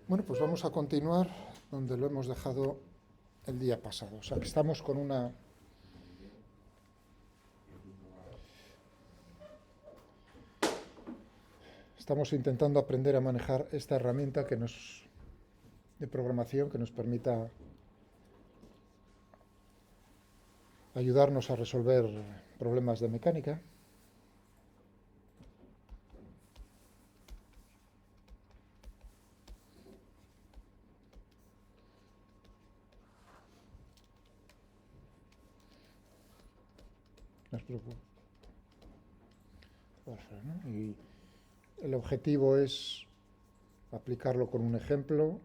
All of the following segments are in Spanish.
Bueno, pues vamos a continuar donde lo hemos dejado el día pasado. O sea, que estamos con una... Estamos intentando aprender a manejar esta herramienta de programación que nos permita ayudarnos a resolver problemas de mecánica. No os preocupéis, ¿no? Y el objetivo es aplicarlo con un ejemplo,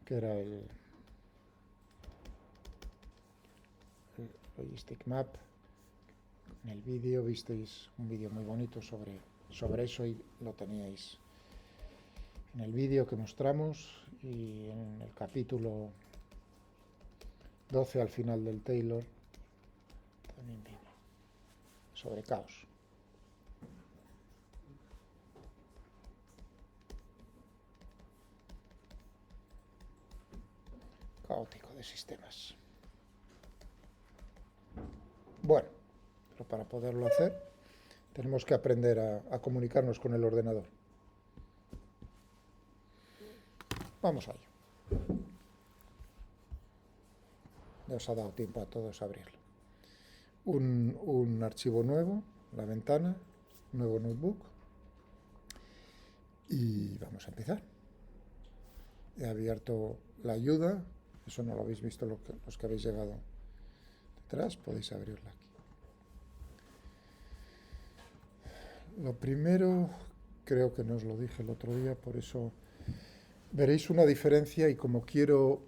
que era el Logistic Map. En el vídeo visteis un vídeo muy bonito sobre eso y lo teníais en el vídeo que mostramos, y en el capítulo 12 al final del Taylor también viene sobre caos. Caótico de sistemas. Bueno, pero para poderlo hacer tenemos que aprender a comunicarnos con el ordenador. Vamos a ello. Ya os ha dado tiempo a todos a abrirlo. Un archivo nuevo, la ventana, nuevo notebook, y vamos a empezar. He abierto la ayuda, eso no lo habéis visto los que habéis llegado detrás, podéis abrirla aquí. Lo primero, creo que no os lo dije el otro día, por eso veréis una diferencia, y como quiero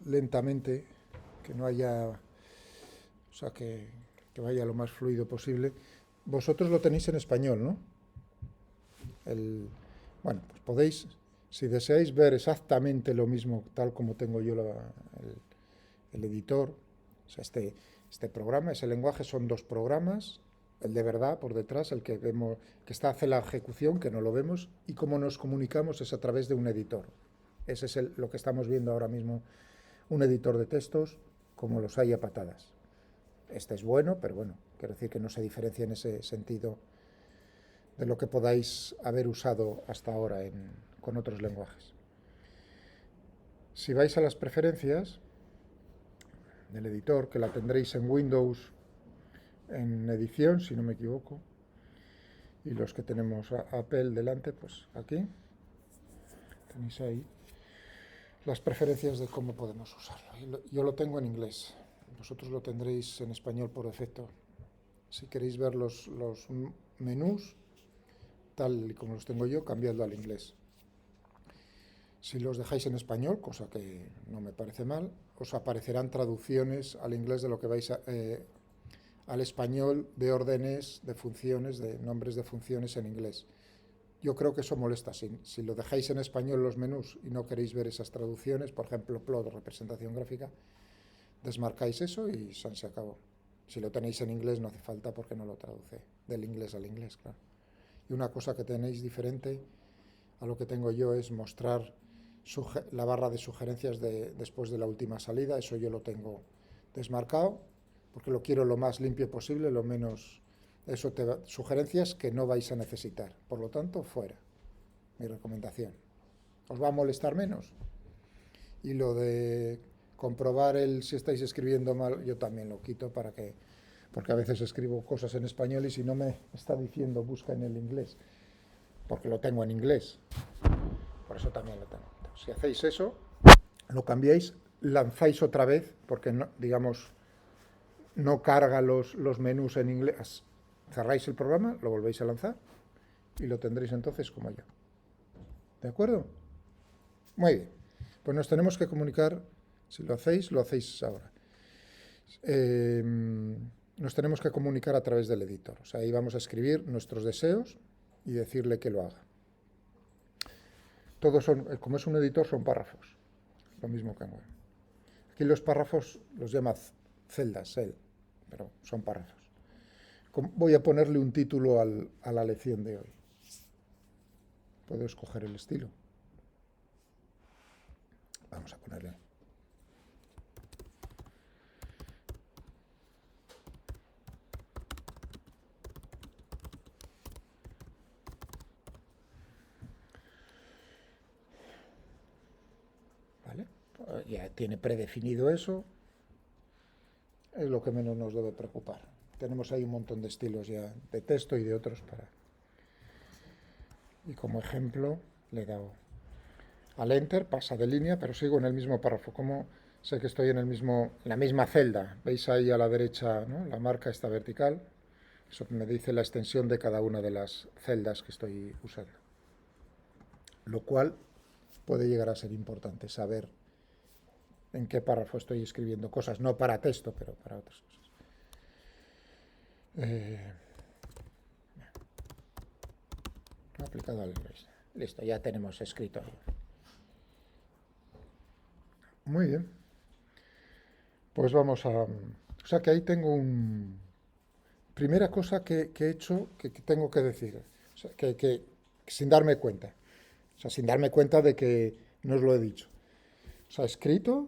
lentamente, que no haya, o sea, que vaya lo más fluido posible. Vosotros lo tenéis en español, ¿no? Bueno, pues podéis, si deseáis ver exactamente lo mismo, tal como tengo yo el editor, o sea, este programa, ese lenguaje, son dos programas, el de verdad por detrás, el que vemos, que hace la ejecución, que no lo vemos, y cómo nos comunicamos es a través de un editor. Ese es lo que estamos viendo ahora mismo, un editor de textos, como los hay a patadas. Este es bueno, pero bueno, quiero decir que no se diferencia en ese sentido de lo que podáis haber usado hasta ahora con otros lenguajes. Si vais a las preferencias del editor, que la tendréis en Windows en edición, si no me equivoco, y los que tenemos Apple delante, pues aquí tenéis ahí las preferencias de cómo podemos usarlo. Yo lo tengo en inglés, vosotros lo tendréis en español por defecto. Si queréis ver los menús, tal y como los tengo yo, cambiadlo al inglés. Si los dejáis en español, cosa que no me parece mal, os aparecerán traducciones al inglés de lo que vais al español, de órdenes, de funciones, de nombres de funciones en inglés. Yo creo que eso molesta. Si lo dejáis en español los menús y no queréis ver esas traducciones, por ejemplo, plot, representación gráfica, desmarcáis eso y se acabó. Si lo tenéis en inglés no hace falta, porque no lo traduce del inglés al inglés, claro. Y una cosa que tenéis diferente a lo que tengo yo es mostrar la barra de sugerencias después de la última salida. Eso yo lo tengo desmarcado porque lo quiero lo más limpio posible, lo menos... Eso sugerencias que no vais a necesitar, por lo tanto, fuera. Mi recomendación. ¿Os va a molestar menos? Y lo de comprobar si estáis escribiendo mal, yo también lo quito porque a veces escribo cosas en español y si no me está diciendo busca en el inglés, porque lo tengo en inglés. Por eso también lo tengo. Si hacéis eso, lo cambiáis, lanzáis otra vez, porque no, digamos, no carga los menús en inglés. Cerráis el programa, lo volvéis a lanzar y lo tendréis entonces como yo. ¿De acuerdo? Muy bien. Pues nos tenemos que comunicar. Si lo hacéis ahora. Nos tenemos que comunicar a través del editor. O sea, ahí vamos a escribir nuestros deseos y decirle que lo haga. Todos son, como es un editor, son párrafos. Lo mismo que en Word. Aquí los párrafos los llama celdas, pero son párrafos. Voy a ponerle un título a la lección de hoy. Puedo escoger el estilo. Vamos a ponerle. ¿Vale? Ya tiene predefinido eso. Es lo que menos nos debe preocupar. Tenemos ahí un montón de estilos ya de texto y de otros para... Y como ejemplo le he dado al Enter, pasa de línea, pero sigo en el mismo párrafo. Como sé que estoy en la misma celda, veis ahí a la derecha, ¿no?, la marca esta vertical, eso me dice la extensión de cada una de las celdas que estoy usando. Lo cual puede llegar a ser importante, saber en qué párrafo estoy escribiendo cosas, no para texto, pero para otras cosas. Aplicado al inglés. Listo, ya tenemos escrito ahí. Muy bien. Pues vamos a... O sea que ahí tengo un... Primera cosa que he hecho, que tengo que decir, o sea, que sin darme cuenta. O sea, sin darme cuenta de que no os lo he dicho. O sea, escrito,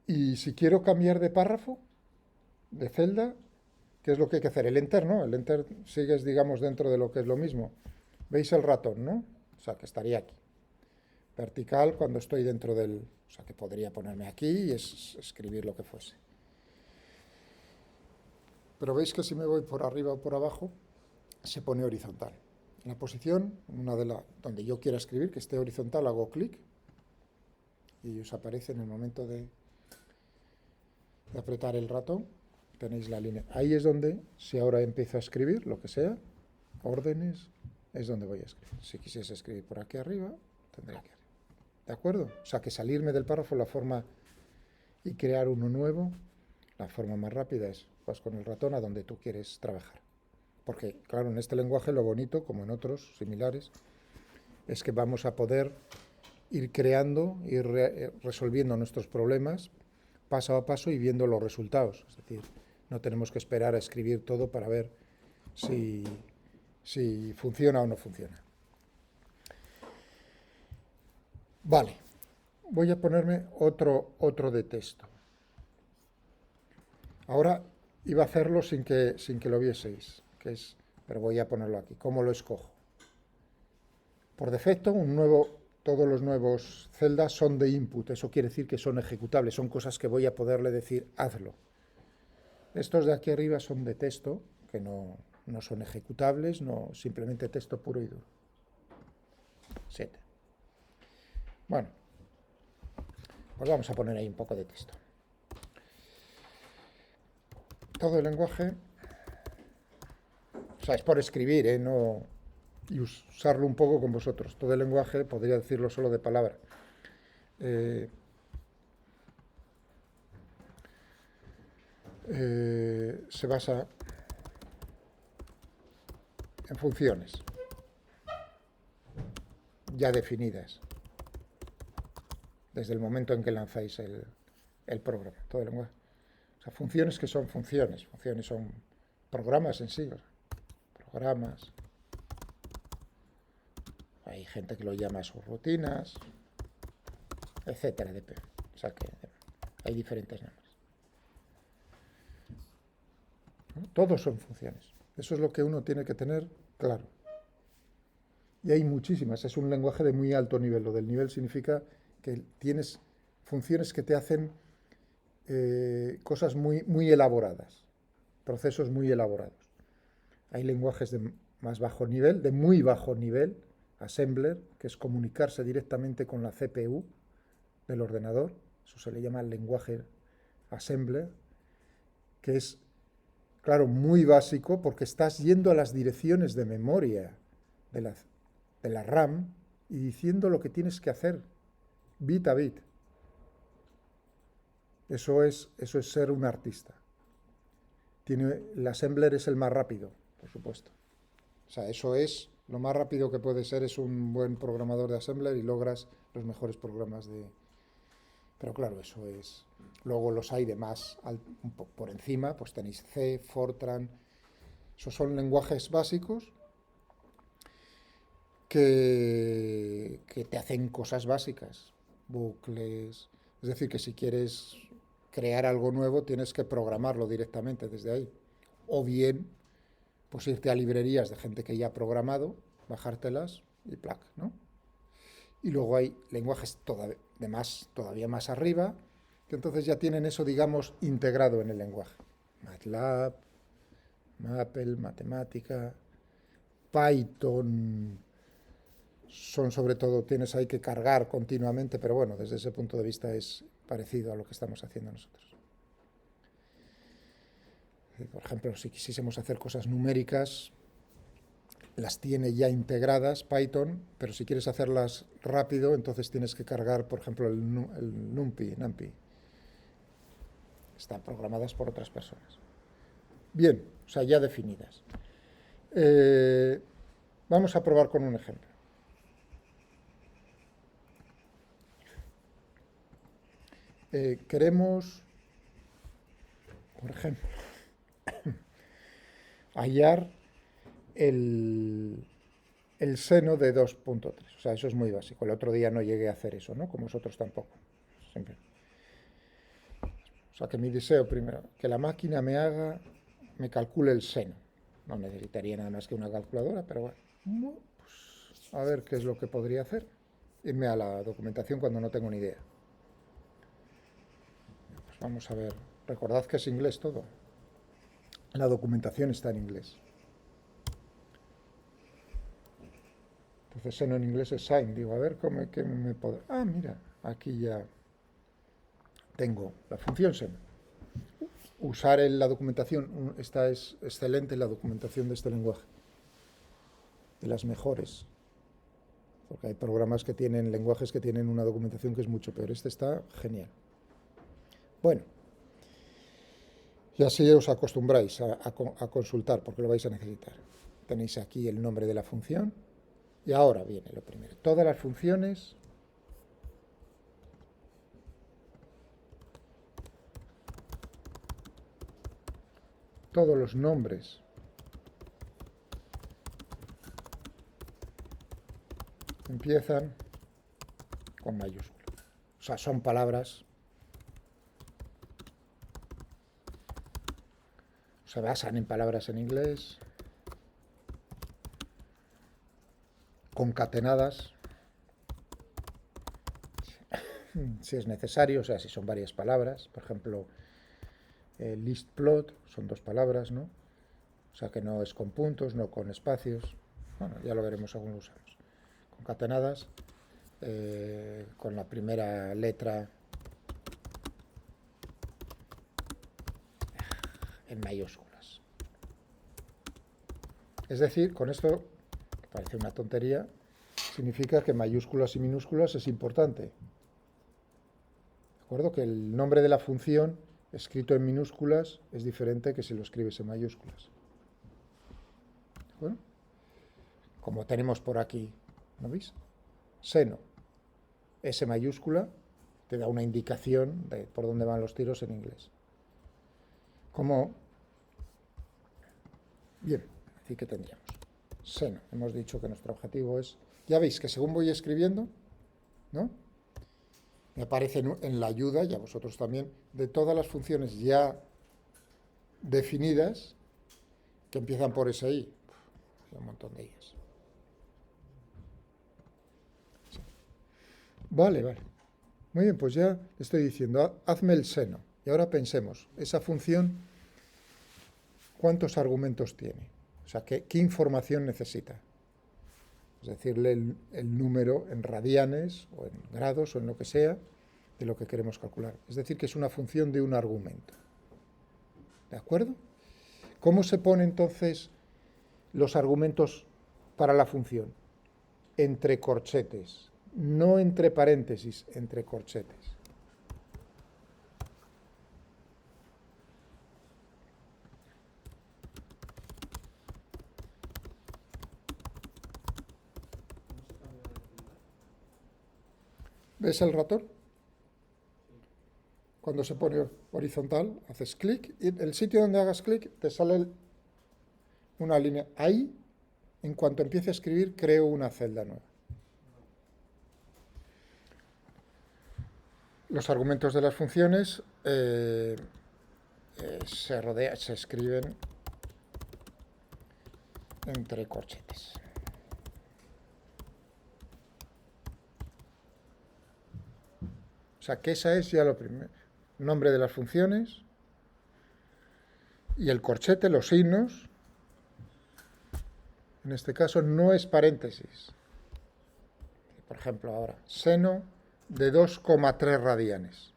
y si quiero cambiar de párrafo, de celda, ¿qué es lo que hay que hacer? El Enter, ¿no? El Enter sigues, digamos, dentro de lo que es lo mismo. ¿Veis el ratón, no? O sea, que estaría aquí. Vertical cuando estoy dentro del... O sea, que podría ponerme aquí y escribir lo que fuese. Pero veis que si me voy por arriba o por abajo, se pone horizontal. En la posición, donde yo quiera escribir, que esté horizontal, hago clic y os aparece en el momento de apretar el ratón, tenéis la línea. Ahí es donde, si ahora empiezo a escribir, lo que sea, órdenes, es donde voy a escribir. Si quisiese escribir por aquí arriba, tendría que... ¿De acuerdo? O sea, que salirme del párrafo, la forma y crear uno nuevo, la forma más rápida es, vas con el ratón a donde tú quieres trabajar. Porque, claro, en este lenguaje lo bonito, como en otros similares, es que vamos a poder ir creando, ir resolviendo nuestros problemas paso a paso y viendo los resultados. Es decir, no tenemos que esperar a escribir todo para ver si funciona o no funciona. Vale, voy a ponerme otro de texto. Ahora iba a hacerlo sin que lo vieseis, pero voy a ponerlo aquí. ¿Cómo lo escojo? Por defecto, todos los nuevos celdas son de input. Eso quiere decir que son ejecutables, son cosas que voy a poderle decir, hazlo. Estos de aquí arriba son de texto, que no son ejecutables, simplemente texto puro y duro. 7. Bueno, pues vamos a poner ahí un poco de texto. Todo el lenguaje, o sea, es por escribir, y usarlo un poco con vosotros. Todo el lenguaje, podría decirlo solo de palabra. Se basa en funciones ya definidas desde el momento en que lanzáis el programa, todo el lenguaje. O sea, funciones que son funciones son programas en sí, programas. Hay gente que lo llama subrutinas, etcétera. O sea que hay diferentes nombres. Todos son funciones. Eso es lo que uno tiene que tener claro. Y hay muchísimas. Es un lenguaje de muy alto nivel. Lo del nivel significa que tienes funciones que te hacen cosas muy, muy elaboradas, procesos muy elaborados. Hay lenguajes de más bajo nivel, de muy bajo nivel, assembler, que es comunicarse directamente con la CPU del ordenador. Eso se le llama el lenguaje assembler, que es, claro, muy básico porque estás yendo a las direcciones de memoria de la RAM y diciendo lo que tienes que hacer, bit a bit. Eso es ser un artista. El assembler es el más rápido, por supuesto. O sea, eso es lo más rápido que puede ser, es un buen programador de assembler y logras los mejores programas de... Pero claro, eso es... Luego los hay de más por encima, pues tenéis C, Fortran. Esos son lenguajes básicos que que te hacen cosas básicas, bucles. Es decir, que si quieres crear algo nuevo tienes que programarlo directamente desde ahí. O bien, pues irte a librerías de gente que ya ha programado, bajártelas y plac, ¿no? Y luego hay lenguajes todavía más arriba, que entonces ya tienen eso, digamos, integrado en el lenguaje. MATLAB, Maple, matemática, Python, son sobre todo, tienes ahí que cargar continuamente, pero bueno, desde ese punto de vista es parecido a lo que estamos haciendo nosotros. Por ejemplo, si quisiésemos hacer cosas numéricas, las tiene ya integradas Python, pero si quieres hacerlas rápido, entonces tienes que cargar, por ejemplo, el NumPy. Están programadas por otras personas. Bien, o sea, ya definidas. Vamos a probar con un ejemplo. Queremos, por ejemplo, hallar el seno de 2.3. O sea, eso es muy básico. El otro día no llegué a hacer eso, ¿no? Como vosotros tampoco. Siempre. O sea, que mi deseo primero, que la máquina me calcule el seno. No necesitaría nada más que una calculadora, pero bueno, pues, a ver qué es lo que podría hacer. Irme a la documentación cuando no tengo ni idea. Pues vamos a ver. Recordad que es inglés todo. La documentación está en inglés. Entonces seno en inglés es sign. Digo, a ver qué me puedo... Ah, mira, aquí ya tengo la función seno. Usar la documentación, esta es excelente, la documentación de este lenguaje. De las mejores. Porque hay programas que tienen, lenguajes que tienen una documentación que es mucho peor. Este está genial. Bueno, y así os acostumbráis a consultar, porque lo vais a necesitar. Tenéis aquí el nombre de la función. Y ahora viene lo primero. Todas las funciones todos los nombres empiezan con mayúscula. O sea, son palabras, se basan en palabras en inglés, concatenadas, si es necesario, o sea, si son varias palabras. Por ejemplo, list plot son dos palabras, ¿no? O sea, que no es con puntos, no con espacios. Bueno, ya lo veremos según lo usamos. Concatenadas, con la primera letra en mayúsculas. Es decir, con esto, que parece una tontería, significa que mayúsculas y minúsculas es importante. ¿De acuerdo? Que el nombre de la función escrito en minúsculas es diferente que si lo escribes en mayúsculas. ¿De acuerdo? Como tenemos por aquí, ¿no veis? Seno, S mayúscula, te da una indicación de por dónde van los tiros en inglés. Como, bien, así que tendríamos seno. Hemos dicho que nuestro objetivo es, ya veis que según voy escribiendo, ¿no? Me aparece en la ayuda, y a vosotros también, de todas las funciones ya definidas que empiezan por SI. Hay un montón de ellas. Sí. Vale. Muy bien, pues ya estoy diciendo, hazme el seno. Y ahora pensemos, esa función, ¿cuántos argumentos tiene? O sea, ¿qué información necesita? Es decirle el número en radianes o en grados o en lo que sea de lo que queremos calcular. Es decir, que es una función de un argumento. ¿De acuerdo? ¿Cómo se ponen entonces los argumentos para la función? Entre corchetes, no entre paréntesis, entre corchetes. ¿Ves el ratón? Cuando se pone horizontal, haces clic y el sitio donde hagas clic te sale una línea. Ahí, en cuanto empiece a escribir, creo una celda nueva. Los argumentos de las funciones se escriben entre corchetes. O sea, que esa es ya lo primero. Nombre de las funciones y el corchete, los signos. En este caso no es paréntesis. Por ejemplo, ahora, seno de 2,3 radianes.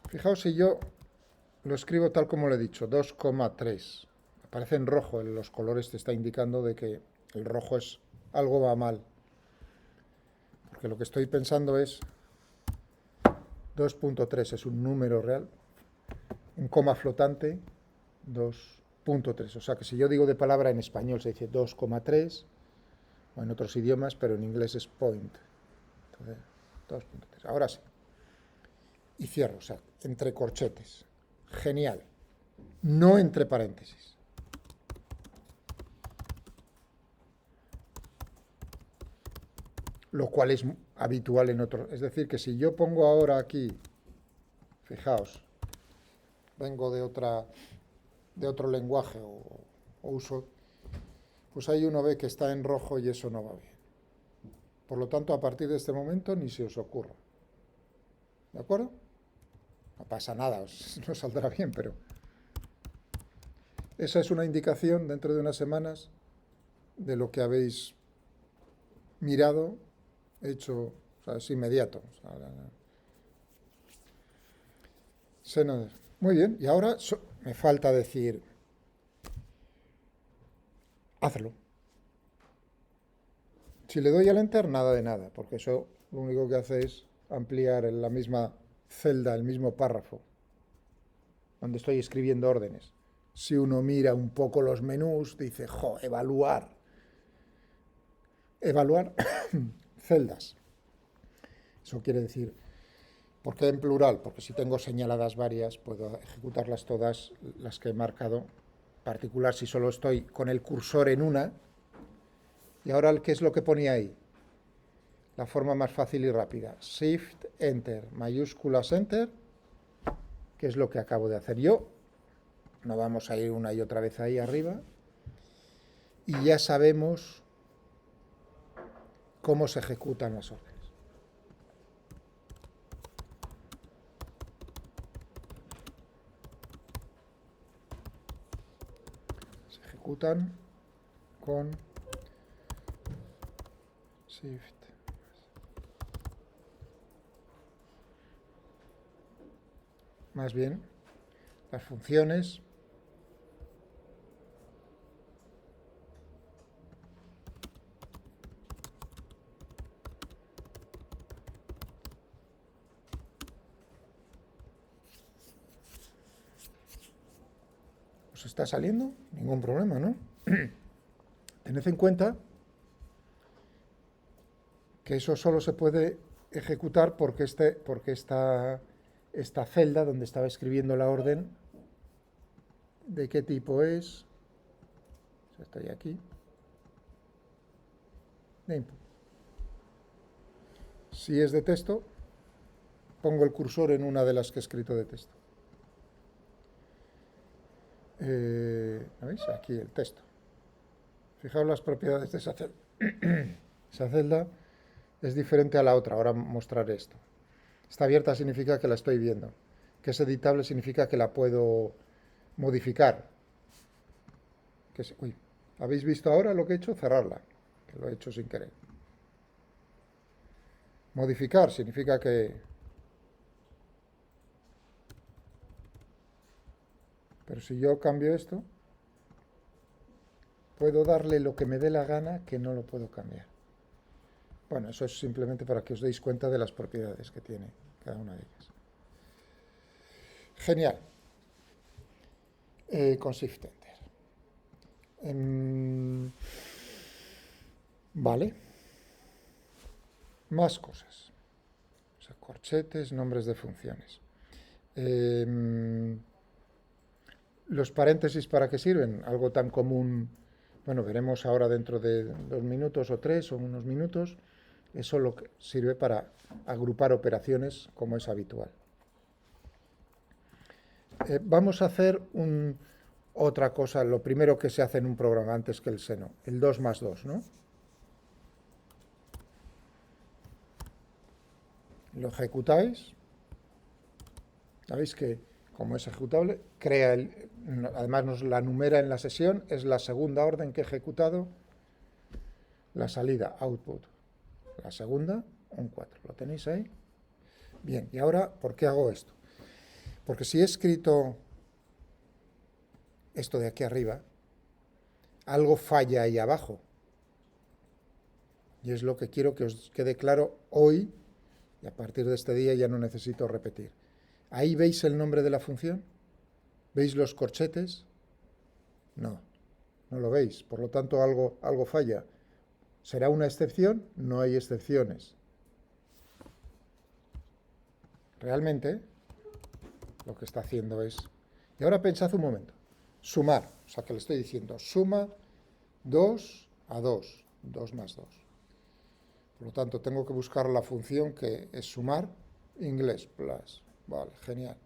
Fijaos si yo lo escribo tal como lo he dicho, 2,3. Aparece en rojo, en los colores te está indicando de que el rojo es algo va mal. Porque lo que estoy pensando es 2,3 es un número real, un coma flotante, 2,3. O sea que si yo digo de palabra en español se dice 2,3, o en otros idiomas, pero en inglés es point. Entonces, 2,3. Ahora sí. Y cierro, o sea, entre corchetes. Genial. No entre paréntesis. Lo cual es habitual en otros. Es decir, que si yo pongo ahora aquí, fijaos, vengo de otro lenguaje o uso, pues ahí uno ve que está en rojo y eso no va bien. Por lo tanto, a partir de este momento ni se os ocurra. ¿De acuerdo? No pasa nada, no saldrá bien, pero esa es una indicación dentro de unas semanas de lo que habéis mirado, hecho, o sea, es inmediato. O sea, muy bien, y ahora me falta decir, hazlo. Si le doy al enter, nada de nada, porque eso lo único que hace es ampliar en la misma celda, el mismo párrafo, donde estoy escribiendo órdenes. Si uno mira un poco los menús, dice, jo, evaluar. Evaluar celdas. Eso quiere decir, ¿por qué en plural? Porque si tengo señaladas varias, puedo ejecutarlas todas, las que he marcado. Particular, si solo estoy con el cursor en una. Y ahora, ¿qué es lo que ponía ahí? La forma más fácil y rápida. Shift, Enter, mayúsculas, Enter, que es lo que acabo de hacer yo. No vamos a ir una y otra vez ahí arriba. Y ya sabemos cómo se ejecutan las órdenes. Se ejecutan con Shift. Más bien, las funciones ¿os está saliendo? Ningún problema, ¿no? Tened en cuenta que eso solo se puede ejecutar porque esta celda donde estaba escribiendo la orden, ¿de qué tipo es? Estoy aquí. De input. Si es de texto, pongo el cursor en una de las que he escrito de texto. ¿Veis? Aquí el texto. Fijaos las propiedades de esa celda. Esa celda es diferente a la otra. Ahora mostraré esto. Está abierta significa que la estoy viendo. Que es editable significa que la puedo modificar. Uy, ¿habéis visto ahora lo que he hecho? Cerrarla, que lo he hecho sin querer. Modificar significa que... Pero si yo cambio esto, puedo darle lo que me dé la gana que no lo puedo cambiar. Bueno, eso es simplemente para que os deis cuenta de las propiedades que tiene cada una de ellas. Genial. Con Shift Enter. Vale. Más cosas. O sea, corchetes, nombres de funciones. Los paréntesis, ¿para qué sirven? Algo tan común, bueno, veremos ahora dentro de 2 minutos o 3 o unos minutos, Eso lo que sirve para agrupar operaciones como es habitual. Vamos a hacer otra cosa, lo primero que se hace en un programa antes que el seno, el 2 más 2, ¿no? Lo ejecutáis. Sabéis que como es ejecutable, además nos la numera en la sesión, es la segunda orden que he ejecutado, la salida, output. La segunda, un 4. ¿Lo tenéis ahí? Bien, y ahora, ¿por qué hago esto? Porque si he escrito esto de aquí arriba, algo falla ahí abajo. Y es lo que quiero que os quede claro hoy, y a partir de este día ya no necesito repetir. ¿Ahí veis el nombre de la función? ¿Veis los corchetes? No, no lo veis. Por lo tanto, algo falla. ¿Será una excepción? No hay excepciones. Realmente, lo que está haciendo es... Y ahora pensad un momento. Sumar. O sea, que le estoy diciendo, suma 2 a 2. 2 más 2. Por lo tanto, tengo que buscar la función que es sumar, inglés, plus. Vale, genial.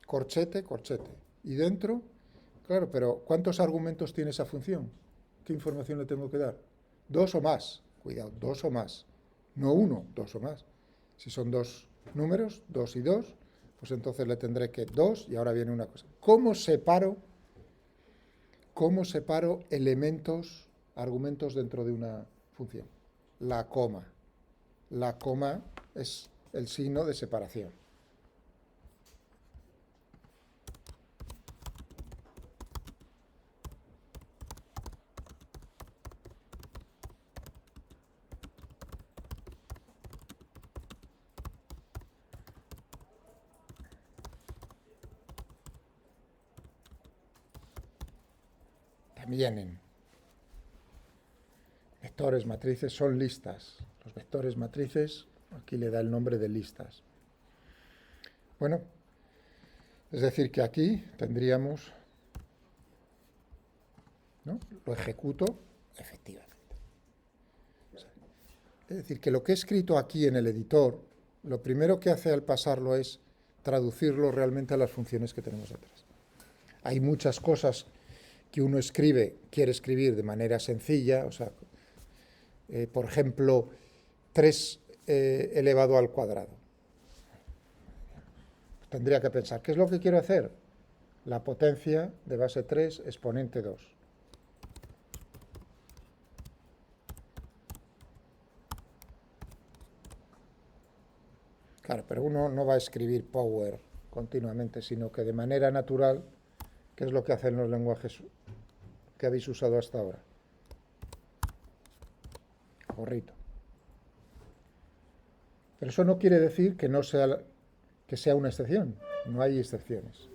Corchete, corchete. Y dentro, claro, pero ¿cuántos argumentos tiene esa función? ¿Qué información le tengo que dar? 2 o más. Cuidado, 2 o más. No 1, 2 o más. Si son dos números, 2 y 2, pues entonces le tendré que 2 y ahora viene una cosa. ¿Cómo separo elementos, argumentos dentro de una función? La coma. La coma es el signo de separación. También en vectores, matrices, son listas. Los vectores, matrices, aquí le da el nombre de listas. Bueno, es decir que aquí tendríamos, ¿no? Lo ejecuto, efectivamente. Es decir, que lo que he escrito aquí en el editor, lo primero que hace al pasarlo es traducirlo realmente a las funciones que tenemos detrás. Hay muchas cosas que uno quiere escribir de manera sencilla, o sea, por ejemplo, 3 elevado al cuadrado. Tendría que pensar, ¿qué es lo que quiero hacer? La potencia de base 3 exponente 2. Claro, pero uno no va a escribir power continuamente, sino que de manera natural, ¿qué es lo que hacen los lenguajes que habéis usado hasta ahora? Gorrito. Pero eso no quiere decir que sea una excepción. No hay excepciones.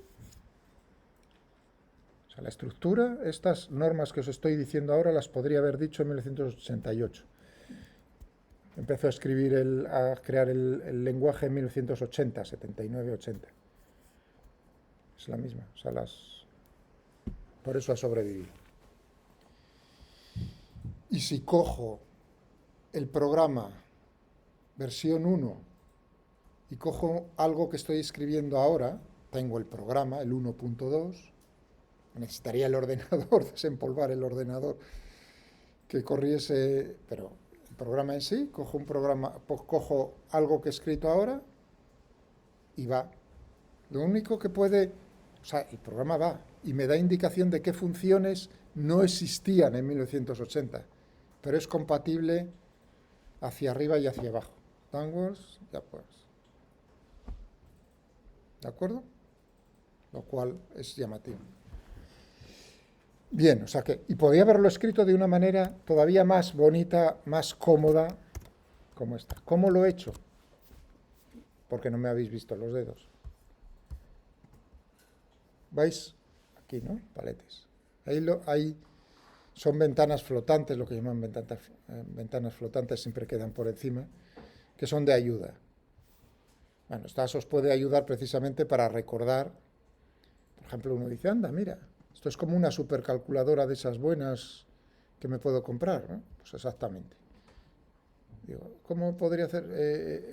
O sea, la estructura, estas normas que os estoy diciendo ahora, las podría haber dicho en 1988. Empezó a crear el lenguaje en 1980, 79, 80. Es la misma. O sea, por eso ha sobrevivido. Y si cojo el programa versión 1 y cojo algo que estoy escribiendo ahora, tengo el programa, el 1.2, necesitaría el ordenador, desempolvar el ordenador que corriese, pero el programa en sí, cojo algo que he escrito ahora y va. Lo único que puede, o sea, el programa va y me da indicación de qué funciones no existían en 1980, pero es compatible hacia arriba y hacia abajo. Downwards y upwards. ¿De acuerdo? Lo cual es llamativo. Bien, o sea que, y podría haberlo escrito de una manera todavía más bonita, más cómoda, como esta. ¿Cómo lo he hecho? Porque no me habéis visto los dedos. ¿Vais? Aquí, ¿no? Paletes. Ahí son ventanas flotantes, lo que llaman ventanas flotantes, siempre quedan por encima, que son de ayuda. Bueno, estas os puede ayudar precisamente para recordar. Por ejemplo, uno dice, anda, mira, esto es como una supercalculadora de esas buenas que me puedo comprar, ¿no? Pues exactamente. Digo, ¿cómo podría hacer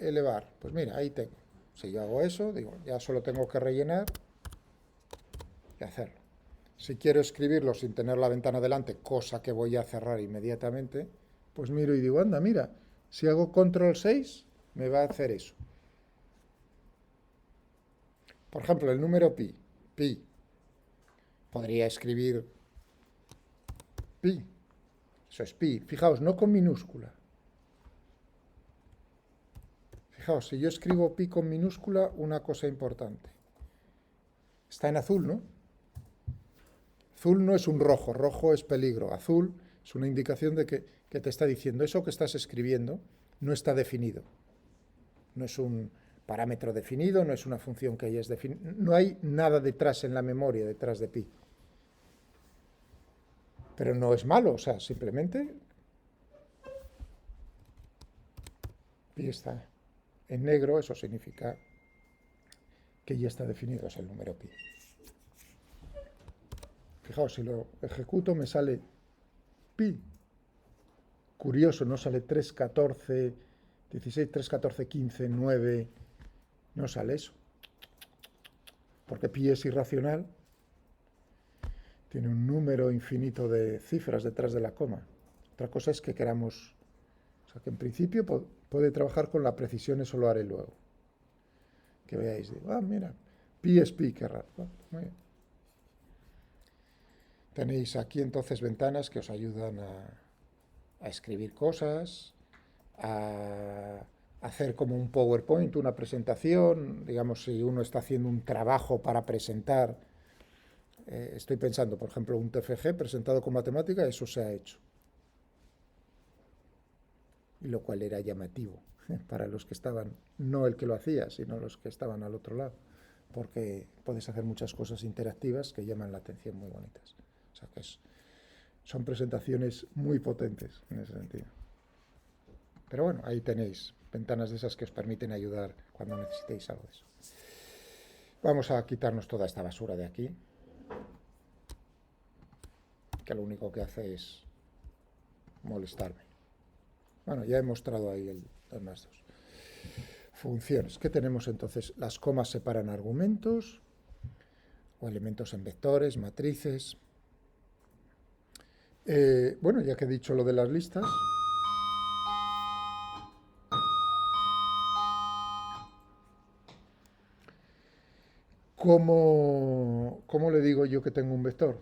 elevar? Pues mira, ahí tengo. Si yo hago eso, digo, ya solo tengo que rellenar y hacerlo. Si quiero escribirlo sin tener la ventana delante, cosa que voy a cerrar inmediatamente, pues miro y digo, anda, mira, si hago control 6, me va a hacer eso. Por ejemplo, el número pi. Podría escribir pi. Eso es pi. Fijaos, no con minúscula. Fijaos, si yo escribo pi con minúscula, una cosa importante. Está en azul, ¿no? Azul no es un rojo, rojo es peligro. Azul es una indicación de que te está diciendo eso que estás escribiendo no está definido. No es un parámetro definido, no es una función que hayas definido. No hay nada detrás en la memoria, detrás de pi. Pero no es malo, o sea, simplemente pi está en negro, eso significa que ya está definido, es el número pi. Fijaos, si lo ejecuto me sale pi. Curioso, no sale 3, 14, 16, 3, 14, 15, 9. No sale eso. Porque pi es irracional. Tiene un número infinito de cifras detrás de la coma. Otra cosa es que queramos... O sea, que en principio puede trabajar con la precisión, eso lo haré luego. Que veáis, digo, mira, pi es pi, qué raro. Muy bien. Tenéis aquí entonces ventanas que os ayudan a escribir cosas, a hacer como un PowerPoint, una presentación, digamos, si uno está haciendo un trabajo para presentar, estoy pensando, por ejemplo, un TFG presentado con matemática, eso se ha hecho. Y lo cual era llamativo para los que estaban, no el que lo hacía, sino los que estaban al otro lado, porque puedes hacer muchas cosas interactivas que llaman la atención, muy bonitas. O sea que son presentaciones muy potentes en ese sentido. Pero bueno, ahí tenéis ventanas de esas que os permiten ayudar cuando necesitéis algo de eso. Vamos a quitarnos toda esta basura de aquí, que lo único que hace es molestarme. Bueno, ya he mostrado ahí los más dos. Funciones. ¿Qué tenemos entonces? Las comas separan argumentos o elementos en vectores, matrices. Bueno, ya que he dicho lo de las listas, ¿cómo le digo yo que tengo un vector?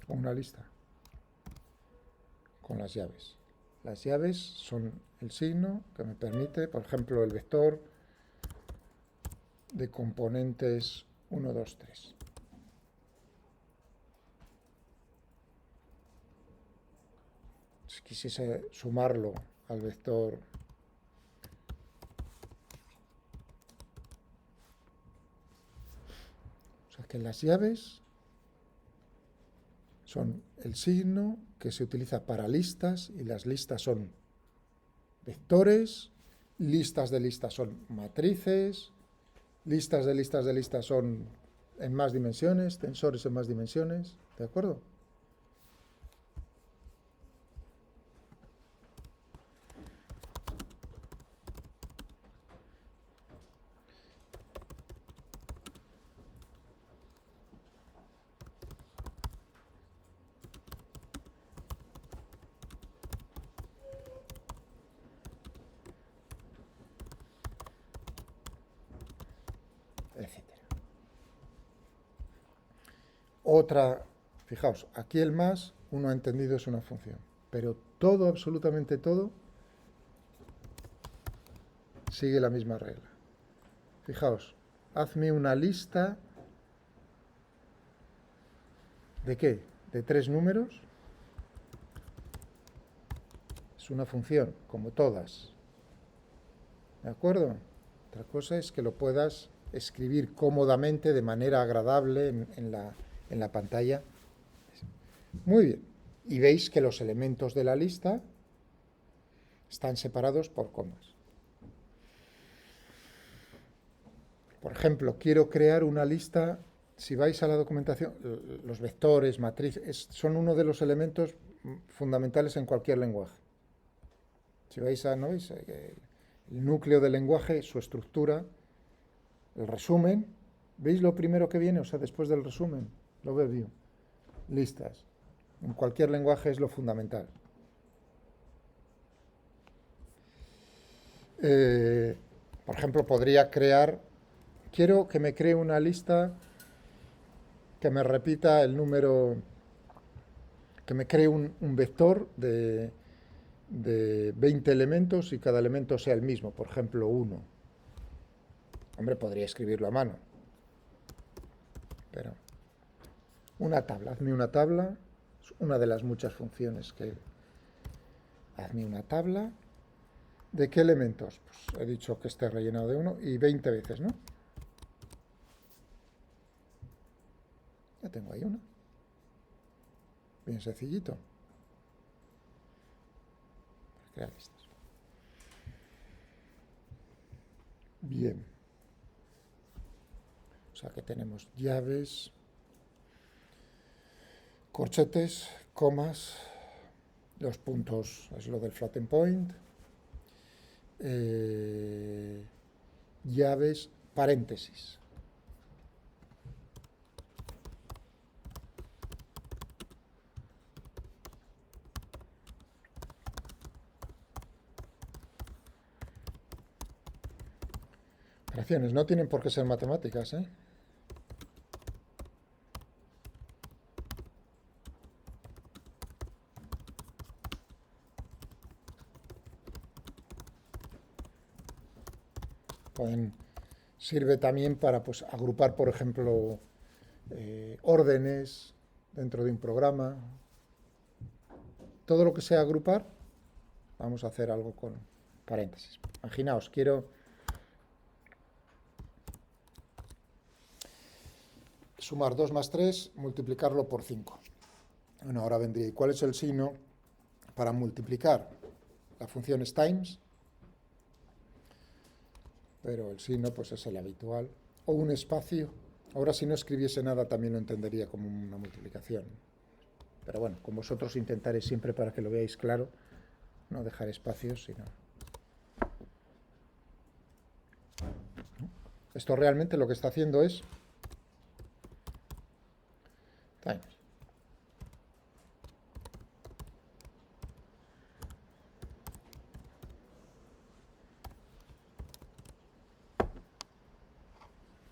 O una lista. Con las llaves. Las llaves son el signo que me permite, por ejemplo, el vector de componentes 1, 2, 3. Si quisiese sumarlo al vector que las llaves son el signo que se utiliza para listas y las listas son vectores, listas de listas son matrices, listas de listas de listas son en más dimensiones, tensores en más dimensiones, ¿de acuerdo? Etcétera. Otra, fijaos, aquí el más, uno ha entendido, es una función, pero todo, absolutamente todo, sigue la misma regla. Fijaos, hazme una lista ¿de qué? De 3 números. Es una función, como todas. ¿De acuerdo? Otra cosa es que lo puedas escribir cómodamente, de manera agradable en la pantalla. Muy bien. Y veis que los elementos de la lista están separados por comas. Por ejemplo, quiero crear una lista. Si vais a la documentación, los vectores, matrices, son uno de los elementos fundamentales en cualquier lenguaje. Si veis, ¿no veis? El núcleo del lenguaje, su estructura, el resumen. ¿Veis lo primero que viene? O sea, después del resumen. Lo veo bien. Listas. En cualquier lenguaje es lo fundamental. Por ejemplo, podría crear, quiero que me cree una lista que me repita el número, que me cree un vector de 20 elementos y cada elemento sea el mismo, por ejemplo, 1. Hombre, podría escribirlo a mano, pero una tabla, hazme una tabla, es una de las muchas funciones que... Hazme una tabla. ¿De qué elementos? Pues he dicho que esté rellenado de 1 y 20 veces, ¿no? Ya tengo ahí una. Bien sencillito. Para crear listas. Bien. O sea que tenemos llaves, corchetes, comas, los puntos es lo del floating point, llaves, paréntesis. Operaciones, no tienen por qué ser matemáticas, ¿eh? Sirve también para pues, agrupar, por ejemplo, órdenes dentro de un programa. Todo lo que sea agrupar, vamos a hacer algo con paréntesis. Imaginaos, quiero sumar 2 más 3, multiplicarlo por 5. Bueno, ahora vendría, ¿y cuál es el signo para multiplicar? La función es times, pero el signo pues es el habitual, o un espacio. Ahora si no escribiese nada también lo entendería como una multiplicación. Pero bueno, con vosotros intentaré siempre para que lo veáis claro, no dejar espacios, sino... Esto realmente lo que está haciendo es times.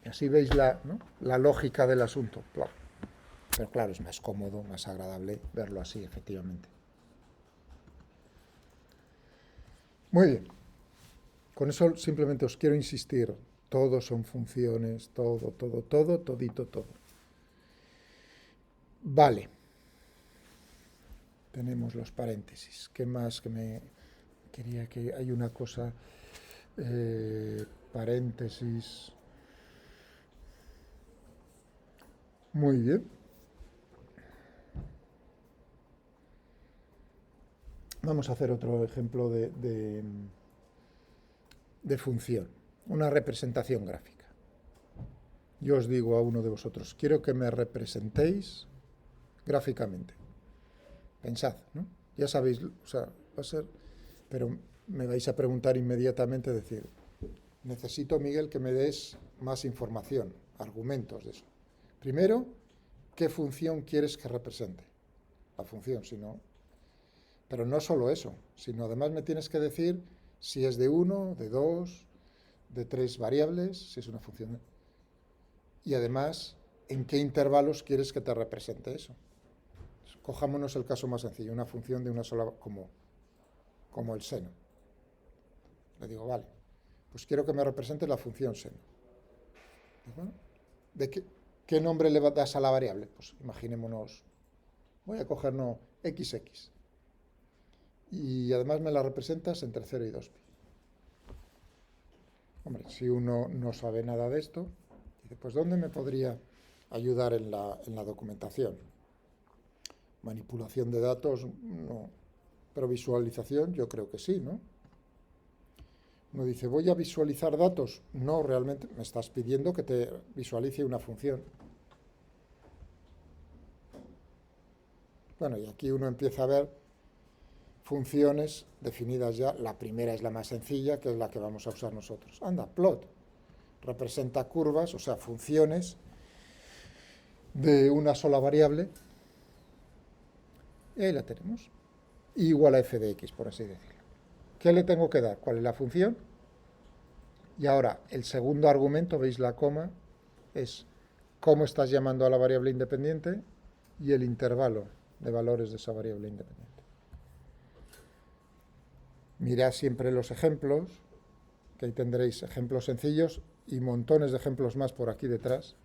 Y así veis la lógica del asunto. Pero claro, es más cómodo, más agradable verlo así, efectivamente. Muy bien. Con eso simplemente os quiero insistir. Todos son funciones, todo, todito, todo. Vale. Tenemos los paréntesis. ¿Qué más que me quería que hay una cosa? Paréntesis. Muy bien. Vamos a hacer otro ejemplo de función, una representación gráfica. Yo os digo a uno de vosotros, quiero que me representéis gráficamente. Pensad, ¿no? Ya sabéis, o sea, va a ser, pero me vais a preguntar inmediatamente, decir, necesito, Miguel, que me des más información, argumentos de eso. Primero, ¿qué función quieres que represente? La función, si no... Pero no solo eso, sino además me tienes que decir si es de 1, de 2, de 3 variables, si es una función. Y además, ¿en qué intervalos quieres que te represente eso? Cojámonos el caso más sencillo, una función de una sola, como el seno. Le digo, vale, pues quiero que me represente la función seno. Bueno, ¿de qué nombre le das a la variable? Pues imaginémonos, voy a cogernos XX. Y además me la representas entre 0 y 2pi. Hombre, si uno no sabe nada de esto, dice, pues ¿dónde me podría ayudar en la documentación? Manipulación de datos, no. Pero visualización, yo creo que sí, ¿no? Uno dice, ¿voy a visualizar datos? No, realmente me estás pidiendo que te visualice una función. Bueno, y aquí uno empieza a ver funciones definidas ya. La primera es la más sencilla, que es la que vamos a usar nosotros. Anda, plot. Representa curvas, o sea, funciones de una sola variable. Y ahí la tenemos. Igual a f de x, por así decirlo. ¿Qué le tengo que dar? ¿Cuál es la función? Y ahora, el segundo argumento, veis la coma, es cómo estás llamando a la variable independiente y el intervalo de valores de esa variable independiente. Mirad siempre los ejemplos, que ahí tendréis ejemplos sencillos y montones de ejemplos más por aquí detrás.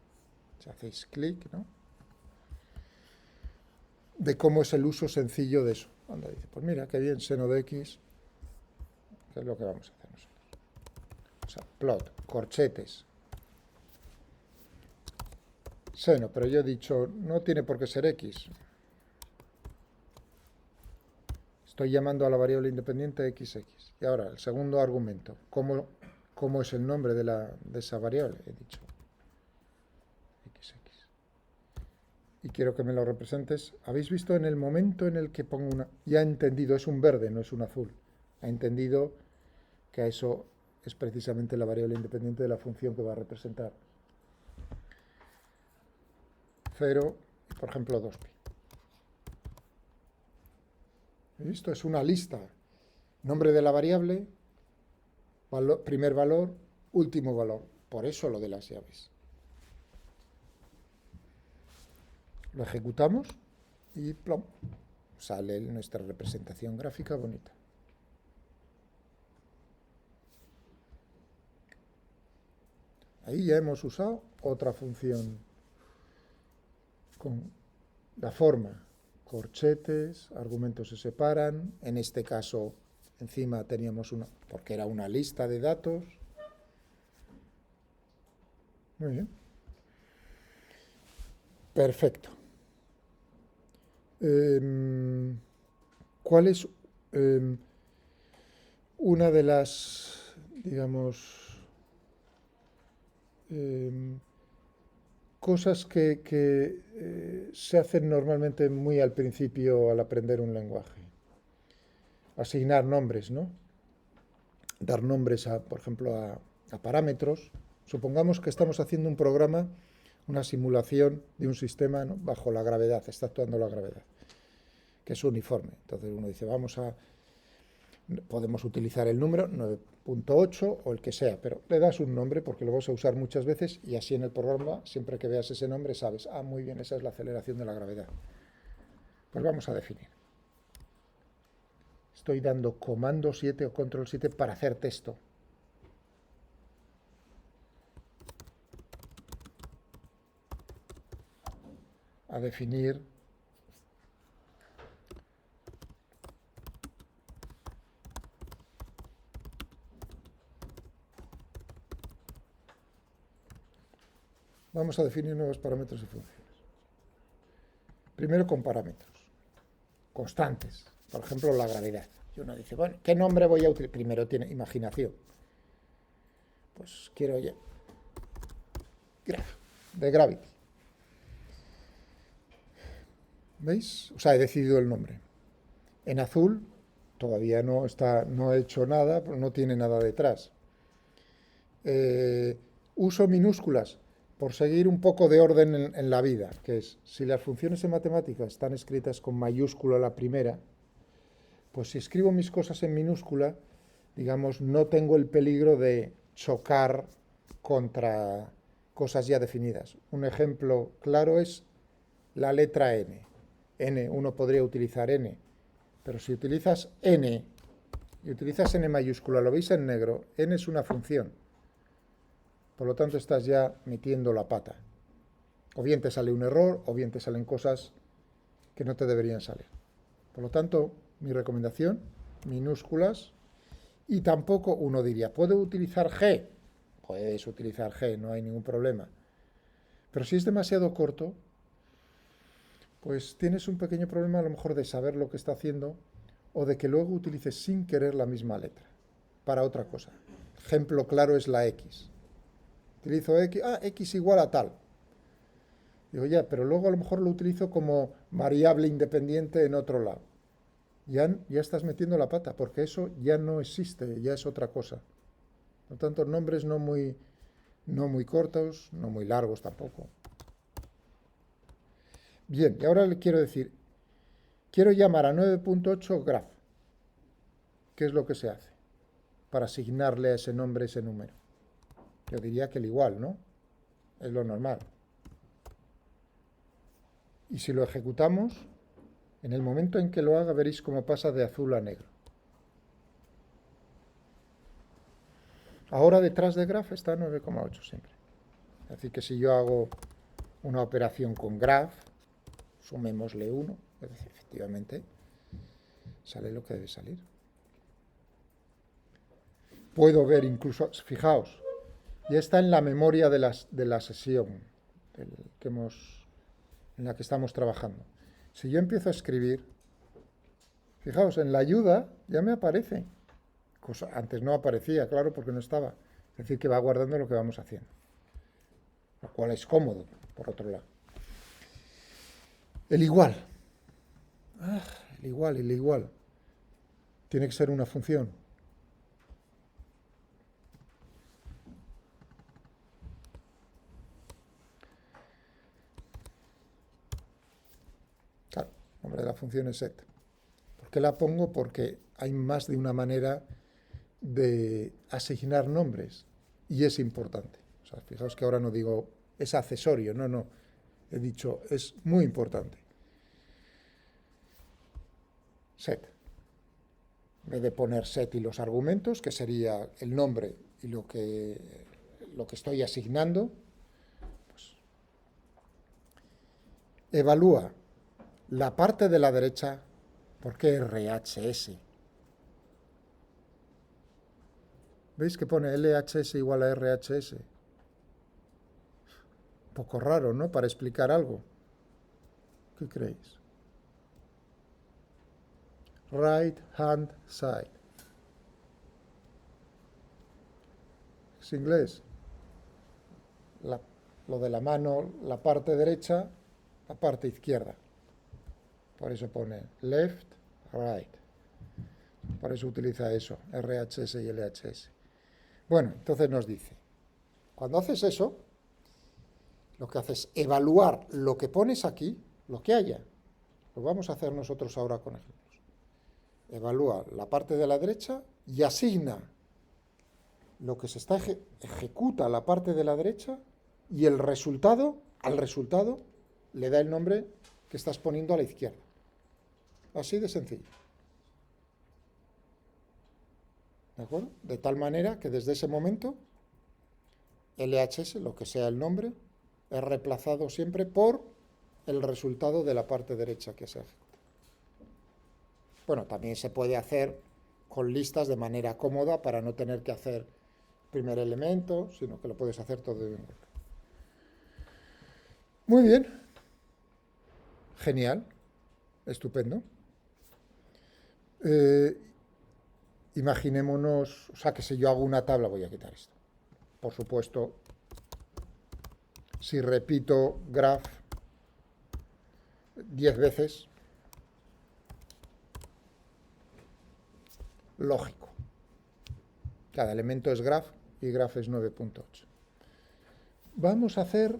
Si hacéis clic, ¿no? De cómo es el uso sencillo de eso. Anda, dice, pues mira, qué bien, seno de x, que es lo que vamos a hacer nosotros. O sea, plot, corchetes, seno, pero yo he dicho, no tiene por qué ser x. Estoy llamando a la variable independiente xx. Y ahora, el segundo argumento, ¿cómo es el nombre de esa variable? He dicho xx. Y quiero que me lo representes. ¿Habéis visto en el momento en el que pongo una... Ya ha entendido, es un verde, no es un azul. Ha entendido que eso es precisamente la variable independiente de la función que va a representar. 0, por ejemplo, 2pi. Esto es una lista. Nombre de la variable, primer valor, último valor. Por eso lo de las llaves. Lo ejecutamos y plom, sale nuestra representación gráfica bonita. Ahí ya hemos usado otra función con la forma. Corchetes, argumentos se separan. En este caso, encima teníamos una, porque era una lista de datos. Muy bien. Perfecto. ¿Cuál es una de las, digamos, cosas que se hacen normalmente muy al principio al aprender un lenguaje? Asignar nombres, ¿no? Dar nombres, por ejemplo, a parámetros. Supongamos que estamos haciendo un programa, una simulación de un sistema, ¿no?, bajo la gravedad, está actuando la gravedad, que es uniforme. Entonces uno dice, podemos utilizar el número 9.8 o el que sea, pero le das un nombre porque lo vas a usar muchas veces y así en el programa, siempre que veas ese nombre, sabes, muy bien, esa es la aceleración de la gravedad. Pues vamos a definir. Estoy dando comando 7 o control 7 para hacer texto. A definir vamos a definir nuevos parámetros y funciones. Primero con parámetros constantes, por ejemplo la gravedad. Y uno dice, bueno, ¿qué nombre voy a utilizar? Primero tiene imaginación. Pues quiero ya de gravity. ¿Veis? O sea, he decidido el nombre. En azul todavía no he hecho nada, no tiene nada detrás. Uso minúsculas por seguir un poco de orden en la vida, que es, si las funciones en matemáticas están escritas con mayúscula la primera, pues si escribo mis cosas en minúscula, digamos, no tengo el peligro de chocar contra cosas ya definidas. Un ejemplo claro es la letra N. Uno podría utilizar N, pero si utilizas N y utilizas N mayúscula, lo veis en negro, N es una función. Por lo tanto, estás ya metiendo la pata. O bien te sale un error, o bien te salen cosas que no te deberían salir. Por lo tanto, mi recomendación, minúsculas, y tampoco uno diría, ¿puedo utilizar G? Puedes utilizar G, no hay ningún problema. Pero si es demasiado corto, pues tienes un pequeño problema a lo mejor de saber lo que está haciendo o de que luego utilices sin querer la misma letra para otra cosa. Ejemplo claro es la X. Utilizo X, X igual a tal. Digo, ya, pero luego a lo mejor lo utilizo como variable independiente en otro lado. ya estás metiendo la pata, porque eso ya no existe, ya es otra cosa. Por lo tanto, nombres no muy cortos, no muy largos tampoco. Bien, y ahora le quiero decir, quiero llamar a 9.8 graph. ¿Qué es lo que se hace para asignarle a ese nombre ese número? Yo diría que el igual, ¿no? Es lo normal. Y si lo ejecutamos, en el momento en que lo haga veréis cómo pasa de azul a negro. Ahora detrás de graph está 9,8 siempre. Es decir, que si yo hago una operación con graph, sumémosle 1, efectivamente, sale lo que debe salir. Puedo ver incluso, fijaos, ya está en la memoria de la sesión en la que estamos trabajando. Si yo empiezo a escribir, fijaos, en la ayuda ya me aparece. Antes no aparecía, claro, porque no estaba. Es decir, que va guardando lo que vamos haciendo. Lo cual es cómodo, por otro lado. El igual. El igual. Tiene que ser una función. Claro, el nombre de la función es set. ¿Por qué la pongo? Porque hay más de una manera de asignar nombres y es importante. O sea, fijaos que ahora no digo es accesorio, no. He dicho es muy importante. Set. En vez de poner set y los argumentos, que sería el nombre y lo que estoy asignando, pues, evalúa la parte de la derecha. ¿Por qué RHS? ¿Veis que pone LHS igual a RHS? Un poco raro, ¿no? Para explicar algo. ¿Qué creéis? Right hand side. Es inglés. Lo de la mano, la parte derecha, la parte izquierda. Por eso pone left, right. Por eso utiliza eso, RHS y LHS. Bueno, entonces nos dice, cuando haces eso, lo que haces es evaluar lo que pones aquí, lo que haya. Lo vamos a hacer nosotros ahora con ejemplos. Evalúa la parte de la derecha y asigna lo que se está ejecuta la parte de la derecha y al resultado le da el nombre que estás poniendo a la izquierda. Así de sencillo. ¿De acuerdo? De tal manera que desde ese momento LHS, lo que sea el nombre, es reemplazado siempre por el resultado de la parte derecha que se ejecuta. Bueno, también se puede hacer con listas de manera cómoda para no tener que hacer primer elemento, sino que lo puedes hacer todo de un golpe. Muy bien. Genial. Estupendo. Imaginémonos, o sea, que si yo hago una tabla, voy a quitar esto. Por supuesto, si repito graph 10 veces, lógico. Cada elemento es graph y graph es 9.8. Vamos a hacer...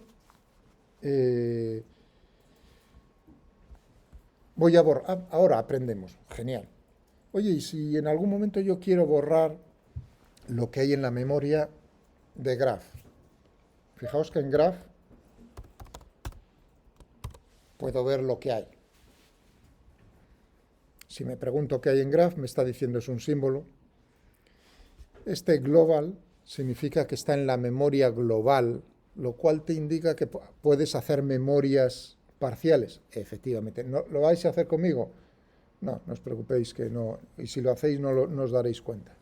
voy a borrar... Ahora aprendemos. Genial. Oye, y si en algún momento yo quiero borrar lo que hay en la memoria de graph. Fijaos que en graph puedo ver lo que hay. Si me pregunto qué hay en graph, me está diciendo es un símbolo. Este global significa que está en la memoria global, lo cual te indica que puedes hacer memorias parciales. Efectivamente. ¿No, lo vais a hacer conmigo? No, no os preocupéis que no. Y si lo hacéis no os daréis cuenta.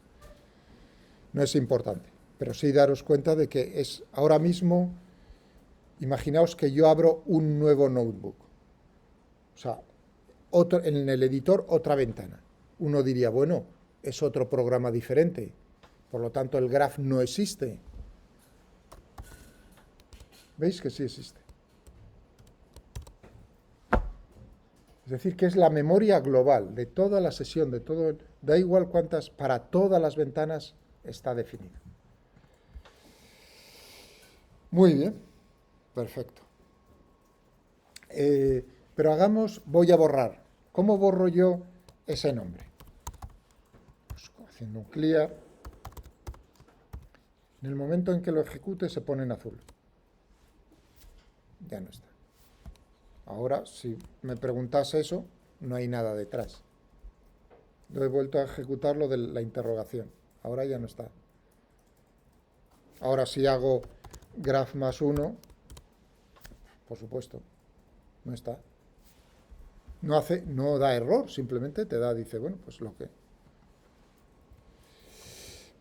No es importante. Pero sí daros cuenta de que es ahora mismo, imaginaos que yo abro un nuevo notebook. O sea, en el editor otra ventana. Uno diría, bueno, es otro programa diferente. Por lo tanto, el graph no existe. ¿Veis que sí existe? Es decir, que es la memoria global de toda la sesión, de todo, da igual cuántas, para todas las ventanas está definido. Muy bien, perfecto. Pero voy a borrar. ¿Cómo borro yo ese nombre? Pues haciendo un clear. En el momento en que lo ejecute se pone en azul. Ya no está. Ahora, si me preguntase eso, no hay nada detrás. Lo he vuelto a ejecutar lo de la interrogación. Ahora ya no está. Ahora si hago graph más 1, por supuesto, no está. No da error, simplemente te da, dice, bueno, pues lo que...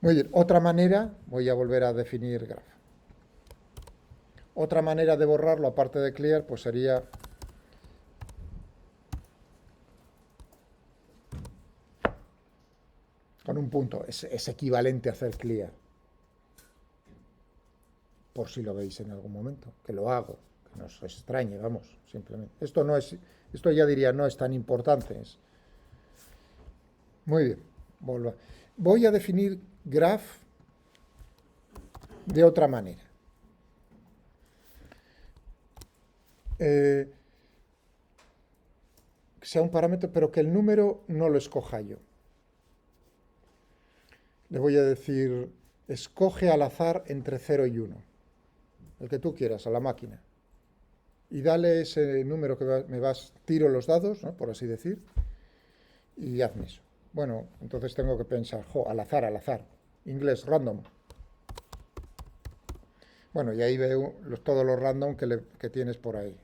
Muy bien, otra manera, voy a volver a definir graph. Otra manera de borrarlo, aparte de clear, pues sería... con un punto, es equivalente a hacer clear. Por si lo veis en algún momento, que lo hago, que no os extrañe, vamos, simplemente. Esto ya diría, no es tan importante. Muy bien, voy a definir graph de otra manera. Que sea un parámetro, pero que el número no lo escoja yo. Le voy a decir, escoge al azar entre 0 y 1, el que tú quieras, a la máquina. Y dale ese número que tiro los dados, ¿no?, por así decir, y hazme eso. Bueno, entonces tengo que pensar, al azar, inglés, random. Bueno, y ahí veo todos los random que tienes por ahí.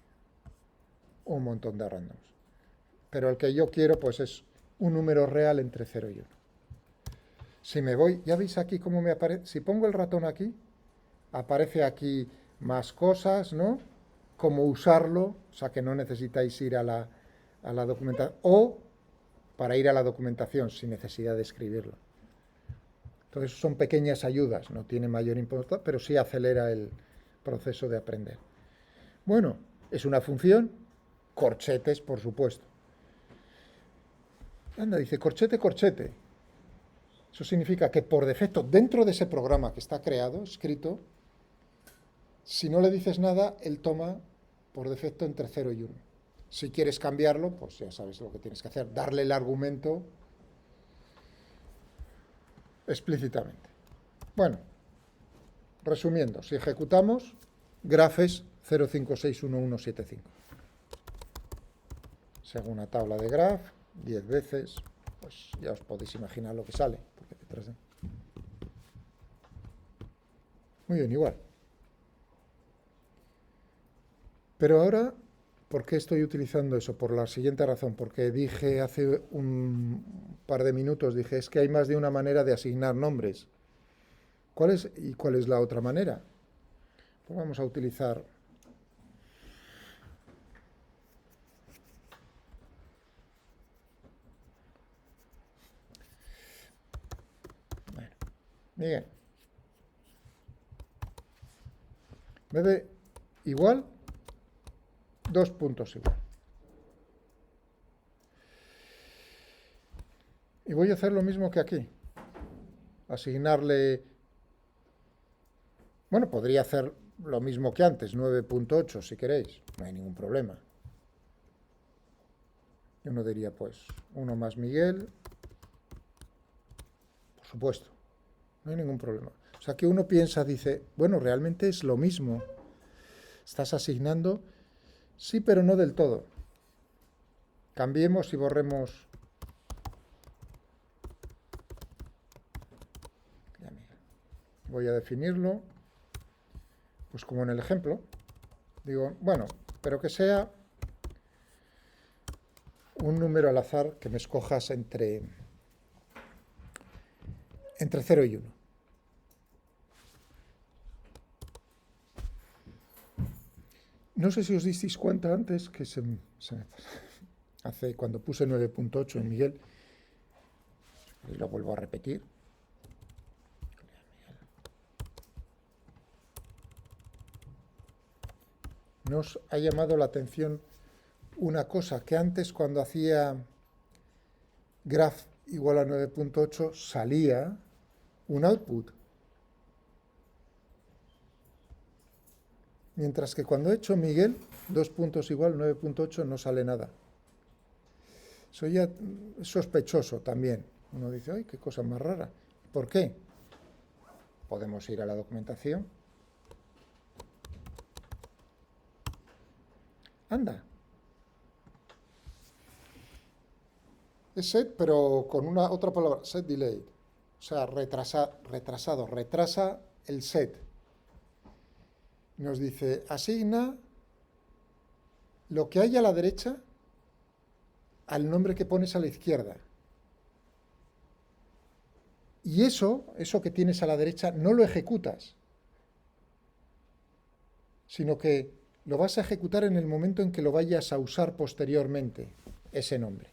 Un montón de randoms. Pero el que yo quiero, pues es un número real entre 0 y 1. Si me voy, ya veis aquí cómo me aparece. Si pongo el ratón aquí, aparece aquí más cosas, ¿no? Cómo usarlo, o sea que no necesitáis ir a la documentación, o para ir a la documentación sin necesidad de escribirlo. Entonces son pequeñas ayudas, no tiene mayor importancia, pero sí acelera el proceso de aprender. Bueno, es una función, corchetes, por supuesto. Anda, dice corchete, corchete. Eso significa que por defecto, dentro de ese programa que está creado, escrito, si no le dices nada, él toma por defecto entre 0 y 1. Si quieres cambiarlo, pues ya sabes lo que tienes que hacer, darle el argumento explícitamente. Bueno, resumiendo, si ejecutamos, graph es 0561175. Según la tabla de graph, 10 veces, pues ya os podéis imaginar lo que sale. Muy bien, igual. Pero ahora, ¿por qué estoy utilizando eso? Por la siguiente razón, porque dije hace un par de minutos, dije, es que hay más de una manera de asignar nombres. ¿Cuál es la otra manera? Pues vamos a utilizar... Bueno, bien. En vez de igual, 2 puntos igual. Y voy a hacer lo mismo que aquí. Asignarle... Bueno, podría hacer lo mismo que antes, 9.8 si queréis. No hay ningún problema. Uno diría, pues, 1 más Miguel. Por supuesto. No hay ningún problema. O sea, que uno piensa, dice, bueno, realmente es lo mismo. Estás asignando, sí, pero no del todo. Cambiemos y borremos... Voy a definirlo, pues como en el ejemplo. Digo, bueno, pero que sea un número al azar que me escojas entre 0 y 1. No sé si os disteis cuenta antes que hace cuando puse 9.8 en Miguel, y lo vuelvo a repetir. Nos ha llamado la atención una cosa que antes cuando hacía graph igual a 9.8 salía un output. Mientras que cuando he hecho Miguel, 2 puntos igual 9.8 no sale nada. Eso ya es sospechoso también. Uno dice, ¡ay, qué cosa más rara! ¿Por qué? Podemos ir a la documentación. Anda. Es set, pero con una otra palabra, set delayed. O sea, retrasado, retrasa el set. Nos dice, asigna lo que hay a la derecha al nombre que pones a la izquierda. Y eso que tienes a la derecha, no lo ejecutas, sino que lo vas a ejecutar en el momento en que lo vayas a usar posteriormente, ese nombre.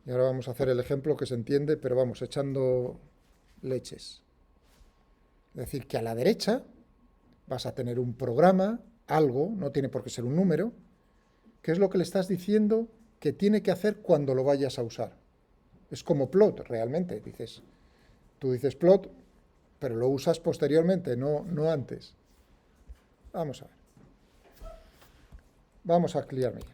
Y ahora vamos a hacer el ejemplo que se entiende, pero vamos, echando leches. Es decir, que a la derecha vas a tener un programa, algo, no tiene por qué ser un número, que es lo que le estás diciendo que tiene que hacer cuando lo vayas a usar. Es como plot, realmente. Tú dices plot, pero lo usas posteriormente, no antes. Vamos a ver. Vamos a clear Miguel,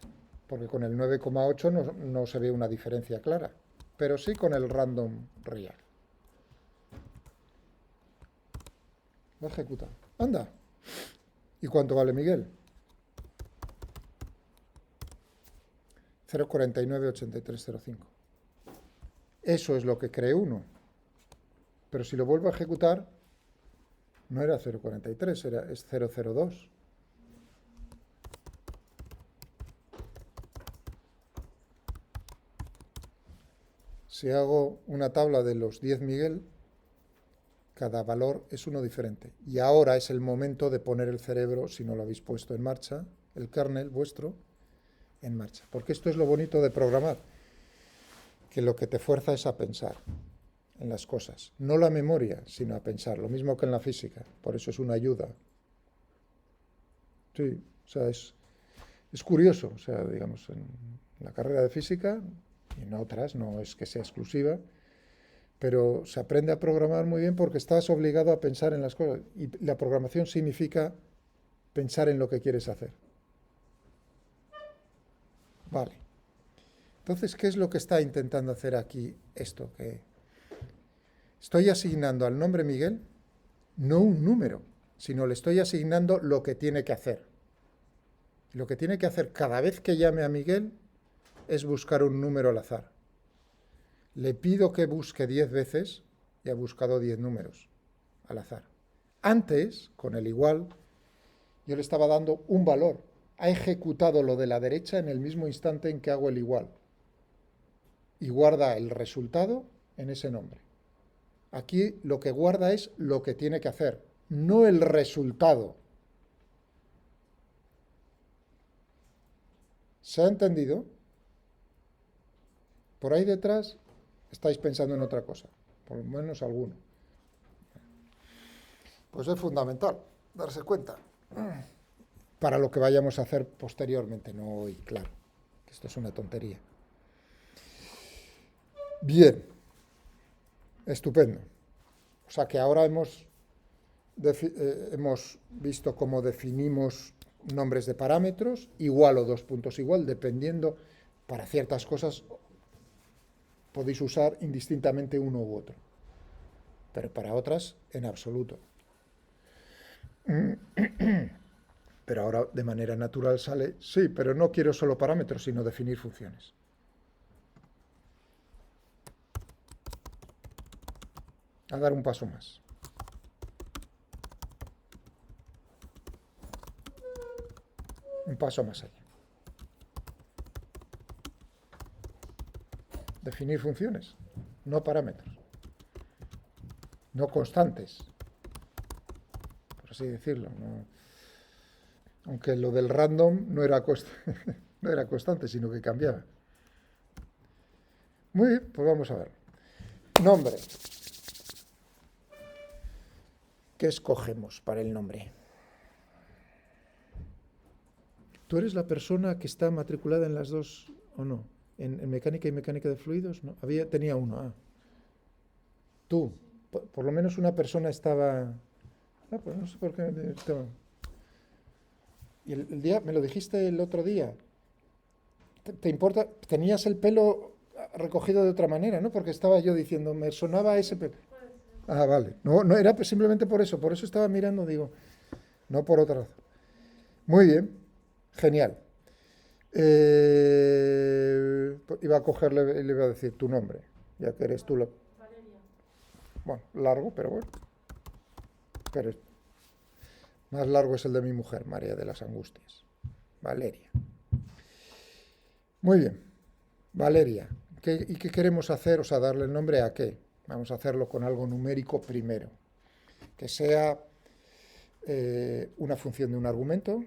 porque con el 9,8 no se ve una diferencia clara, pero sí con el random real. Lo ejecuta. Anda. ¿Y cuánto vale Miguel? 0,498305. Eso es lo que cree uno. Pero si lo vuelvo a ejecutar, no era 0,43, es 0,02. Si hago una tabla de los 10 Miguel, cada valor es uno diferente. Y ahora es el momento de poner el cerebro, si no lo habéis puesto en marcha, el kernel vuestro, en marcha. Porque esto es lo bonito de programar, que lo que te fuerza es a pensar en las cosas. No la memoria, sino a pensar. Lo mismo que en la física. Por eso es una ayuda. Sí, o sea, es curioso. O sea, digamos, en la carrera de física, y en otras, no es que sea exclusiva, pero se aprende a programar muy bien porque estás obligado a pensar en las cosas. Y la programación significa pensar en lo que quieres hacer. Vale. Entonces, ¿qué es lo que está intentando hacer aquí esto? Que estoy asignando al nombre Miguel no un número, sino le estoy asignando lo que tiene que hacer. Lo que tiene que hacer cada vez que llame a Miguel es buscar un número al azar. Le pido que busque 10 veces y ha buscado 10 números al azar. Antes, con el igual, yo le estaba dando un valor. Ha ejecutado lo de la derecha en el mismo instante en que hago el igual. Y guarda el resultado en ese nombre. Aquí lo que guarda es lo que tiene que hacer, no el resultado. ¿Se ha entendido? Por ahí detrás estáis pensando en otra cosa, por lo menos alguno. Pues es fundamental darse cuenta para lo que vayamos a hacer posteriormente, no hoy, claro. Esto es una tontería. Bien, estupendo. O sea que ahora hemos visto cómo definimos nombres de parámetros, igual o 2 puntos igual, dependiendo, para ciertas cosas podéis usar indistintamente uno u otro, pero para otras en absoluto. Pero ahora de manera natural sale, sí, pero no quiero solo parámetros, sino definir funciones. A dar un paso más. Un paso más allá. Definir funciones, no parámetros, no constantes, por así decirlo. No. Aunque lo del random no era constante, sino que cambiaba. Muy bien, pues vamos a ver. Nombre. ¿Qué escogemos para el nombre? ¿Tú eres la persona que está matriculada en las dos o no? ¿En mecánica y mecánica de fluidos? No, tenía uno. Tú, por lo menos una persona estaba... pues no sé por qué estaba... Y el día, me lo dijiste el otro día. ¿Te importa? Tenías el pelo recogido de otra manera, ¿no? Porque estaba yo diciendo, me sonaba ese pelo. Ah, vale. No, no era simplemente por eso estaba mirando, digo, no por otra razón. Muy bien, genial. Iba a cogerle y le iba a decir tu nombre, ya que eres tú. Valeria. Bueno, largo, pero bueno. Pero más largo es el de mi mujer, María de las Angustias. Valeria. Muy bien. Valeria. ¿Y qué queremos hacer? O sea, darle el nombre a qué. Vamos a hacerlo con algo numérico primero. Que sea una función de un argumento,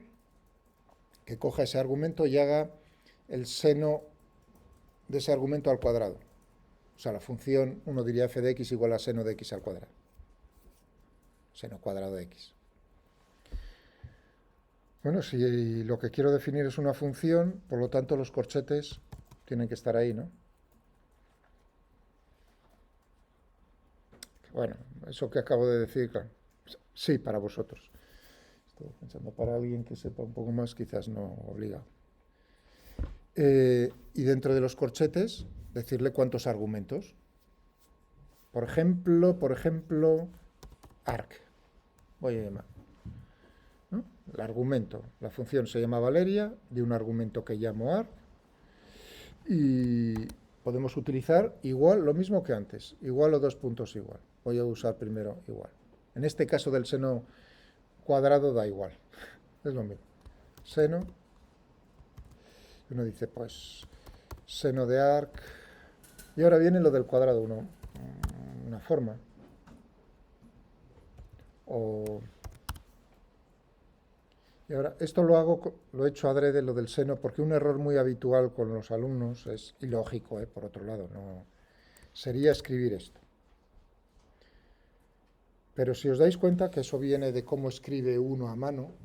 que coja ese argumento y haga el seno de ese argumento al cuadrado. O sea, la función, uno diría f de x igual a seno de x al cuadrado. Seno cuadrado de x. Bueno, si lo que quiero definir es una función, por lo tanto los corchetes tienen que estar ahí, ¿no? Bueno, eso que acabo de decir, claro, sí, para vosotros. Estoy pensando, para alguien que sepa un poco más, quizás no obliga. Y dentro de los corchetes, decirle cuántos argumentos. Por ejemplo, arc. Voy a llamar. ¿No? El argumento, la función se llama Valeria, de un argumento que llamo arc. Y podemos utilizar igual, lo mismo que antes, igual o dos puntos igual. Voy a usar primero igual. En este caso del seno cuadrado da igual, es lo mismo. Seno, uno dice pues seno de arc, y ahora viene lo del cuadrado, una forma. Y ahora, esto lo he hecho adrede, lo del seno, porque un error muy habitual con los alumnos es ilógico, por otro lado, no sería escribir esto. Pero si os dais cuenta que eso viene de cómo escribe uno a mano,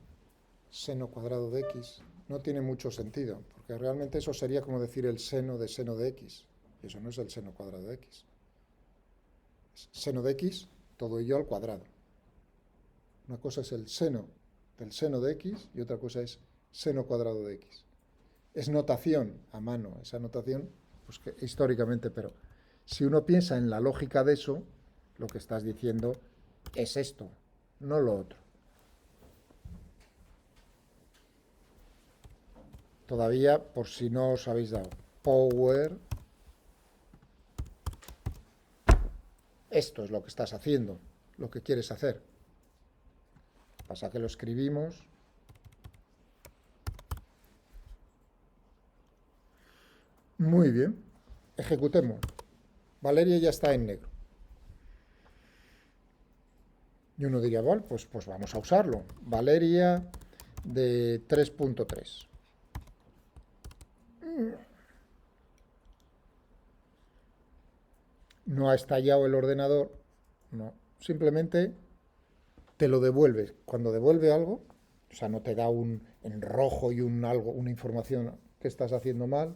seno cuadrado de x, no tiene mucho sentido, porque realmente eso sería como decir el seno de x, y eso no es el seno cuadrado de x. Es seno de x, todo ello al cuadrado. Una cosa es el seno del seno de x y otra cosa es seno cuadrado de x. Es notación a mano, esa notación, pues que históricamente, pero si uno piensa en la lógica de eso, lo que estás diciendo es esto, no lo otro. Todavía, por si no os habéis dado, power, esto es lo que estás haciendo, lo que quieres hacer. Pasa que lo escribimos. Muy bien, ejecutemos. Valeria ya está en negro. Y uno diría, bueno, pues vamos a usarlo. Valeria de 3.3. No ha estallado el ordenador, no. Simplemente te lo devuelve. Cuando devuelve algo, o sea, no te da un en rojo y una información que estás haciendo mal,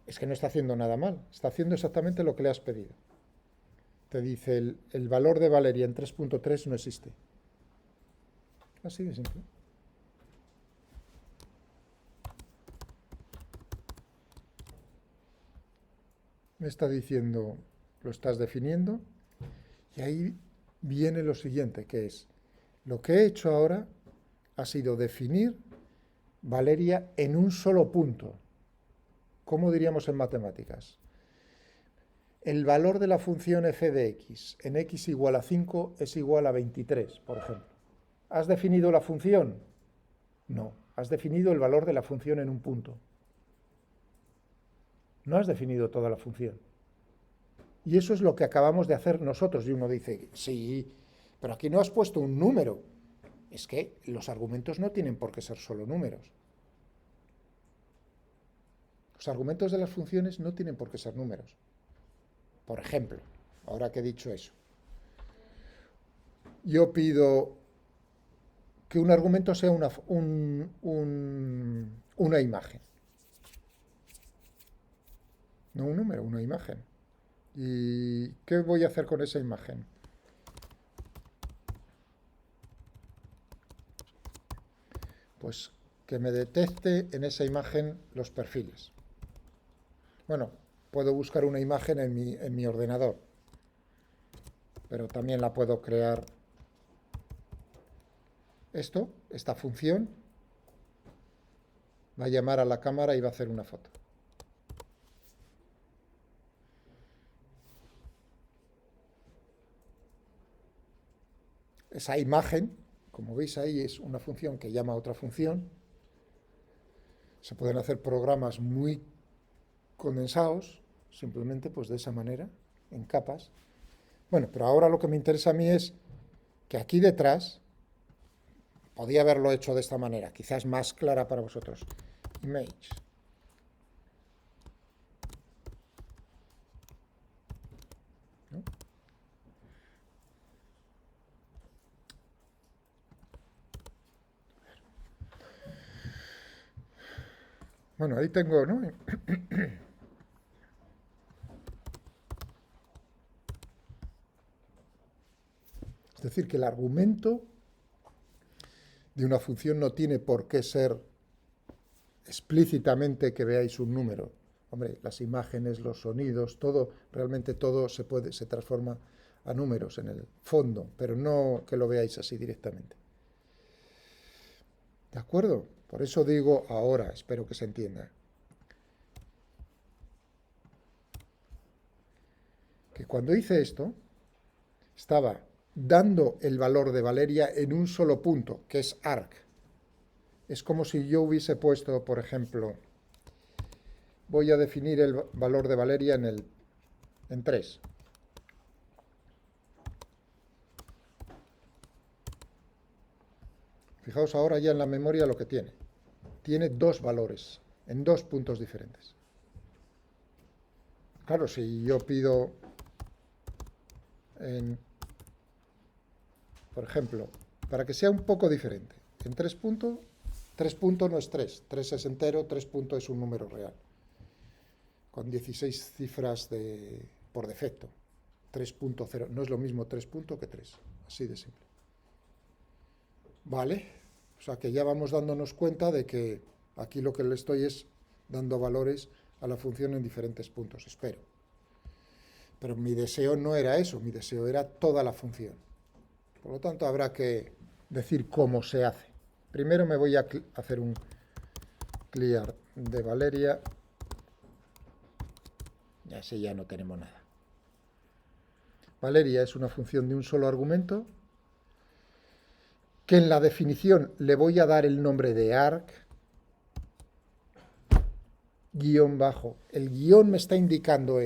es que no está haciendo nada mal. Está haciendo exactamente lo que le has pedido. Te dice el valor de Valeria en 3.3 no existe. Así de simple. Me está diciendo, lo estás definiendo, y ahí viene lo siguiente, que es, lo que he hecho ahora ha sido definir Valeria en un solo punto. ¿Cómo diríamos en matemáticas? El valor de la función f de x en x igual a 5 es igual a 23, por ejemplo. ¿Has definido la función? No, has definido el valor de la función en un punto. No has definido toda la función. Y eso es lo que acabamos de hacer nosotros. Y uno dice, sí, pero aquí no has puesto un número. Es que los argumentos no tienen por qué ser solo números. Los argumentos de las funciones no tienen por qué ser números. Por ejemplo, ahora que he dicho eso, yo pido que un argumento sea una imagen, no un número, una imagen. ¿Y qué voy a hacer con esa imagen? Pues que me detecte en esa imagen los perfiles. Bueno, puedo buscar una imagen en mi ordenador, pero también la puedo crear. Esta función, va a llamar a la cámara y va a hacer una foto. Esa imagen, como veis ahí, es una función que llama a otra función. Se pueden hacer programas muy condensados, simplemente pues de esa manera, en capas. Bueno, pero ahora lo que me interesa a mí es que aquí detrás, podía haberlo hecho de esta manera, quizás más clara para vosotros. Image. ¿No? Bueno, ahí tengo, ¿no? Es decir, que el argumento de una función no tiene por qué ser explícitamente que veáis un número. Hombre, las imágenes, los sonidos, todo, realmente todo se transforma a números en el fondo, pero no que lo veáis así directamente. ¿De acuerdo? Por eso digo ahora, espero que se entienda, que cuando hice esto, estaba dando el valor de Valeria en un solo punto, que es arc. Es como si yo hubiese puesto, por ejemplo, voy a definir el valor de Valeria en 3. Fijaos ahora ya en la memoria lo que tiene. Tiene dos valores, en dos puntos diferentes. Claro, si yo pido, por ejemplo, para que sea un poco diferente, en 3 puntos no es 3, 3 es entero, 3 puntos es un número real, con 16 cifras por defecto. 3.0, no es lo mismo 3 puntos que 3, así de simple. Vale, o sea que ya vamos dándonos cuenta de que aquí lo que le estoy es dando valores a la función en diferentes puntos, espero. Pero mi deseo no era eso, mi deseo era toda la función. Por lo tanto, habrá que decir cómo se hace. Primero me voy a hacer un clear de Valeria. Y así ya no tenemos nada. Valeria es una función de un solo argumento, que en la definición le voy a dar el nombre de arc, guión bajo. El guión me está indicando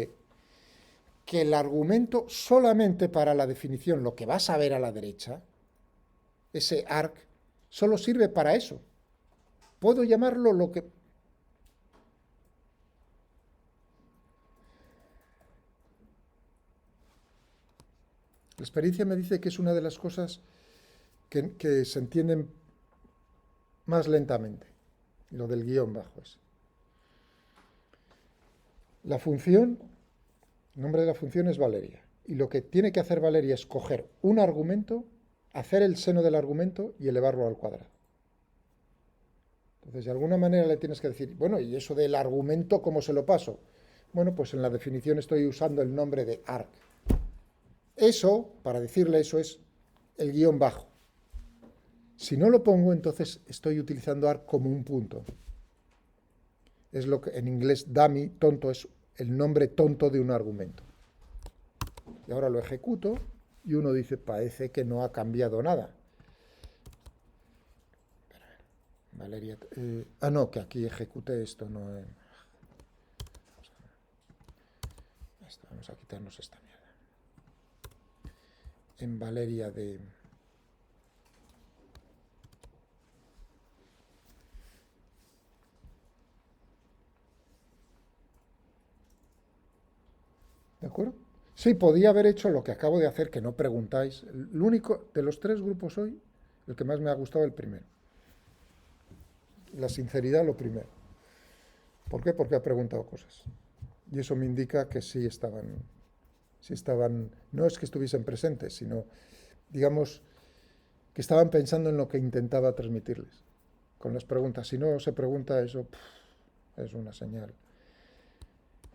que el argumento solamente para la definición, lo que vas a ver a la derecha, ese arc, solo sirve para eso. Puedo llamarlo lo que... La experiencia me dice que es una de las cosas que se entienden más lentamente, lo del guión bajo ese. La función, el nombre de la función es Valeria. Y lo que tiene que hacer Valeria es coger un argumento, hacer el seno del argumento y elevarlo al cuadrado. Entonces, de alguna manera le tienes que decir, bueno, ¿y eso del argumento cómo se lo paso? Bueno, pues en la definición estoy usando el nombre de arc. Eso, para decirle eso, es el guión bajo. Si no lo pongo, entonces estoy utilizando arc como un punto. Es lo que en inglés dummy, tonto, es el nombre tonto de un argumento. Y ahora lo ejecuto y uno dice, parece que no ha cambiado nada. Valeria, no, que aquí ejecute esto, no. Vamos a quitarnos esta mierda. En Valeria de... ¿De acuerdo? Sí, podía haber hecho lo que acabo de hacer, que no preguntáis. El único de los tres grupos hoy, El que más me ha gustado, el primero. La sinceridad, lo primero. ¿Por qué? Porque ha preguntado cosas. Y eso me indica que sí estaban, no es que estuviesen presentes, sino, digamos, que estaban pensando en lo que intentaba transmitirles con las preguntas. Si no se pregunta eso, es una señal.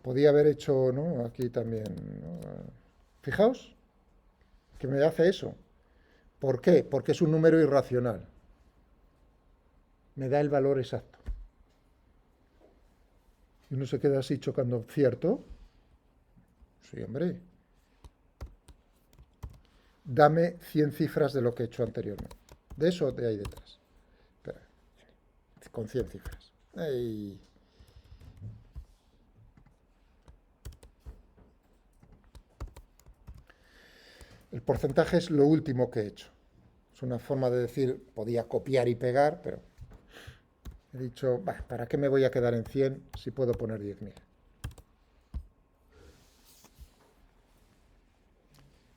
Podía haber hecho, ¿no? Aquí también, ¿no? Fijaos que me hace eso. ¿Por qué? Porque es un número irracional. Me da el valor exacto. Y uno se queda así chocando, ¿cierto? Sí, hombre. Dame 100 cifras de lo que he hecho anteriormente. De eso de ahí detrás. Espera, con 100 cifras. ¡Ey! El porcentaje es lo último que he hecho. Es una forma de decir, podía copiar y pegar, pero he dicho, bah, ¿para qué me voy a quedar en 100 si puedo poner 10.000?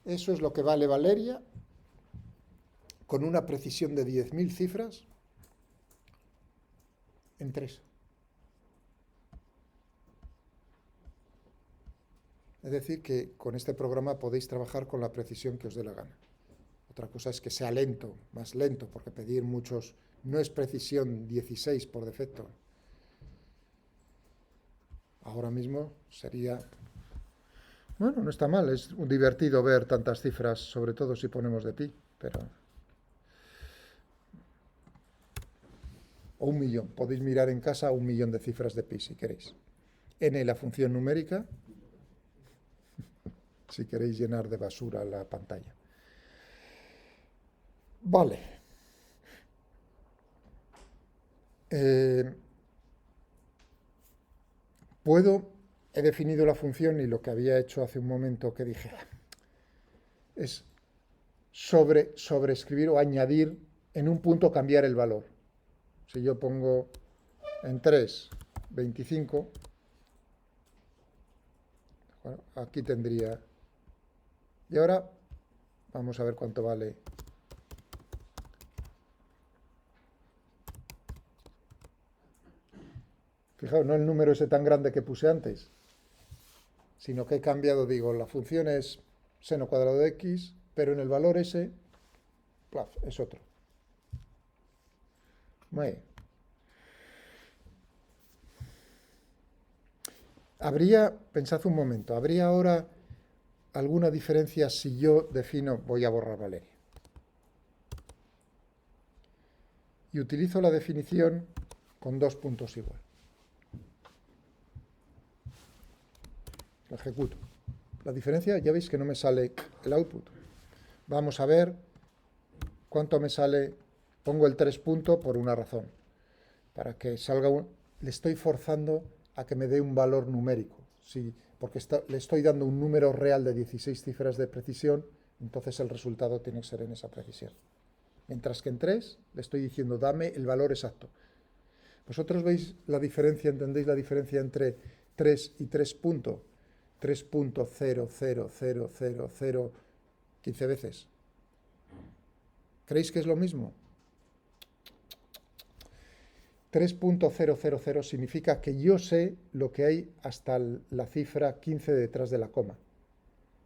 Eso es lo que vale Valeria con una precisión de 10.000 cifras en 3. Es decir, que con este programa podéis trabajar con la precisión que os dé la gana. Otra cosa es que sea lento, más lento, porque pedir muchos no es precisión 16 por defecto. Ahora mismo sería... Bueno, no está mal, es divertido ver tantas cifras, sobre todo si ponemos de pi, pero... O 1.000.000, podéis mirar en casa 1.000.000 de cifras de pi si queréis. N, la función numérica, si queréis llenar de basura la pantalla. Vale. He definido la función y lo que había hecho hace un momento que dije es sobreescribir o añadir en un punto cambiar el valor. Si yo pongo en 3, 25, bueno, aquí tendría... Y ahora vamos a ver cuánto vale. Fijaos, no el número ese tan grande que puse antes, sino que he cambiado, digo, la función es seno cuadrado de x, pero en el valor ese, plaf, es otro. Muy bien. Pensad un momento, ¿habría ahora alguna diferencia si yo defino, voy a borrar Valeria, y utilizo la definición con 2 puntos igual? Lo ejecuto. La diferencia, ya veis que no me sale el output. Vamos a ver cuánto me sale. Pongo el 3 punto por una razón. Para que salga le estoy forzando a que me dé un valor numérico. Sí, porque le estoy dando un número real de 16 cifras de precisión, entonces el resultado tiene que ser en esa precisión. Mientras que en 3 le estoy diciendo, dame el valor exacto. ¿Vosotros veis la diferencia, entendéis la diferencia entre 3 y 3 punto? 3.00000 15 veces. ¿Creéis que es lo mismo? 3.000 significa que yo sé lo que hay hasta la cifra 15 detrás de la coma.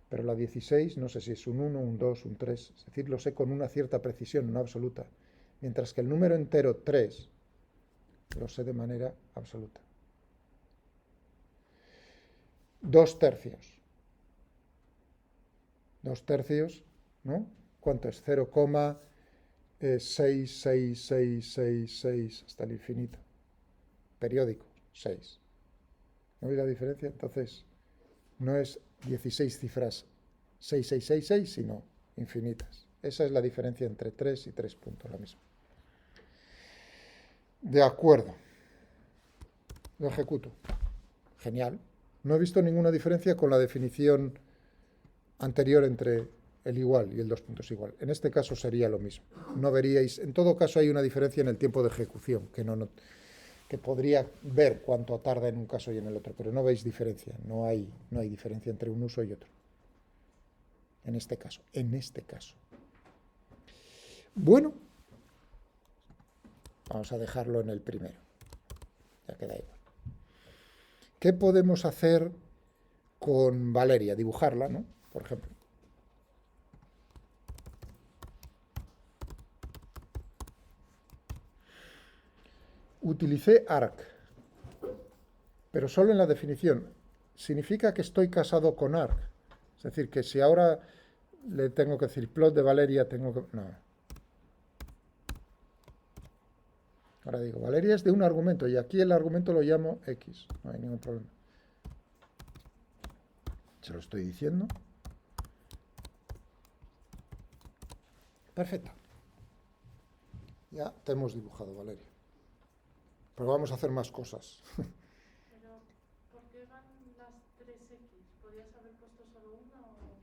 Pero la 16 no sé si es un 1, un 2, un 3. Es decir, lo sé con una cierta precisión, no absoluta. Mientras que el número entero 3 lo sé de manera absoluta. 2 tercios. 2 tercios, ¿no? ¿Cuánto es? 0,66666 hasta el infinito. Periódico, 6. ¿No veis la diferencia? Entonces, no es 16 cifras 6666, sino infinitas. Esa es la diferencia entre 3 y 3 puntos, la misma. De acuerdo. Lo ejecuto. Genial. No he visto ninguna diferencia con la definición anterior entre el igual y el 2 puntos igual. En este caso sería lo mismo. No veríais, en todo caso hay una diferencia en el tiempo de ejecución, que podría ver cuánto tarda en un caso y en el otro, pero no veis diferencia, no hay diferencia entre un uso y otro. En este caso. Bueno, Vamos a dejarlo en el primero. Ya queda igual. ¿Qué podemos hacer con Valeria? Dibujarla, ¿no? Por ejemplo. Utilicé arc, pero solo en la definición. Significa que estoy casado con arc. Es decir, que si ahora le tengo que decir plot de Valeria, tengo que... No. Ahora digo, Valeria es de un argumento y aquí el argumento lo llamo X. No hay ningún problema. Se lo estoy diciendo. Perfecto. Ya te hemos dibujado, Valeria. Pero vamos a hacer más cosas. Pero, ¿por qué van las 3X? ¿Podrías haber puesto solo una o...?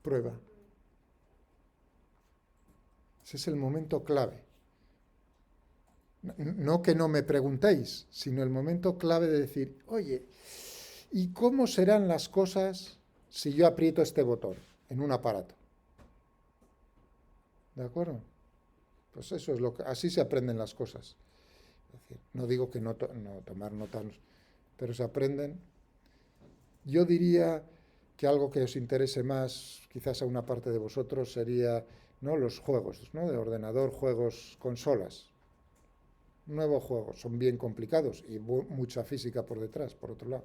Prueba. Ese es el momento clave. No que no me preguntéis, sino el momento clave de decir, oye, ¿y cómo serán las cosas si yo aprieto este botón en un aparato? ¿De acuerdo? Pues eso es lo que, así se aprenden las cosas. Es decir, no digo que no tomar notas, pero se aprenden. Yo diría que algo que os interese más, quizás a una parte de vosotros, sería, ¿no?, los juegos, ¿no?, de ordenador, juegos, consolas. Nuevos juegos, son bien complicados y mucha física por detrás, por otro lado.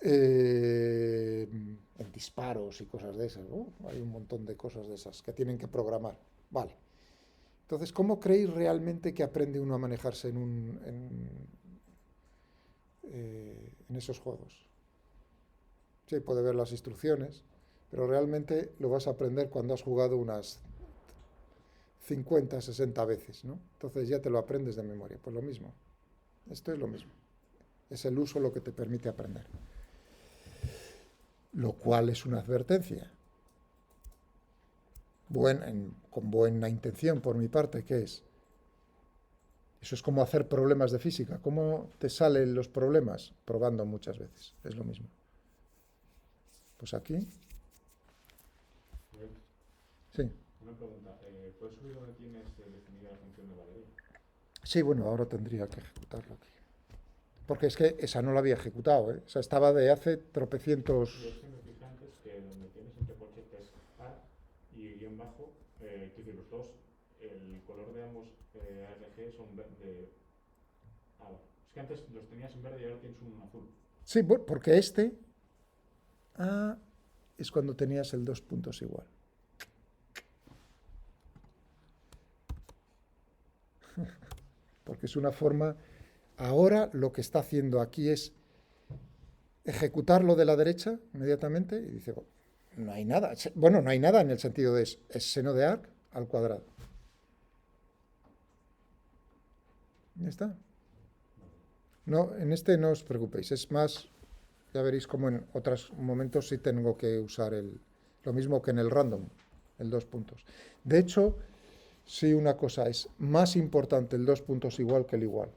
En disparos y cosas de esas, hay un montón de cosas de esas que tienen que programar. Vale. Entonces, ¿cómo creéis realmente que aprende uno a manejarse en esos juegos? Sí, puede ver las instrucciones, pero realmente lo vas a aprender cuando has jugado unas 50, 60 veces, ¿no? Entonces ya te lo aprendes de memoria. Pues lo mismo. Esto es lo mismo. Es el uso lo que te permite aprender. Lo cual es una advertencia. Con buena intención por mi parte, ¿qué es? Eso es como hacer problemas de física. ¿Cómo te salen los problemas? Probando muchas veces. Es lo mismo. Pues aquí. Sí. Una pregunta. ¿Puedes subir donde tienes definida la función de Valeria? Sí, bueno, ahora tendría que ejecutarlo aquí. Porque es que esa no la había ejecutado, ¿eh? O sea, estaba de hace tropecientos... Yo es que me fijé antes que donde tienes entre corchetes ARC y guión bajo, quiero decir, los dos, el color de ambos ARG son verde. Ah, vale. Es que antes los tenías en verde y ahora tienes un azul. Sí, bueno, porque este... Ah, es cuando tenías el 2 puntos igual. Porque es una forma... Ahora lo que está haciendo aquí es ejecutarlo de la derecha inmediatamente y dice, bueno, no hay nada. Bueno, no hay nada en el sentido de es seno de arc al cuadrado. Ya está. No, en este no os preocupéis, es más, ya veréis como en otros momentos sí tengo que usar lo mismo que en el random, el 2 puntos. De hecho, sí, una cosa, es más importante el 2 puntos igual que el igual.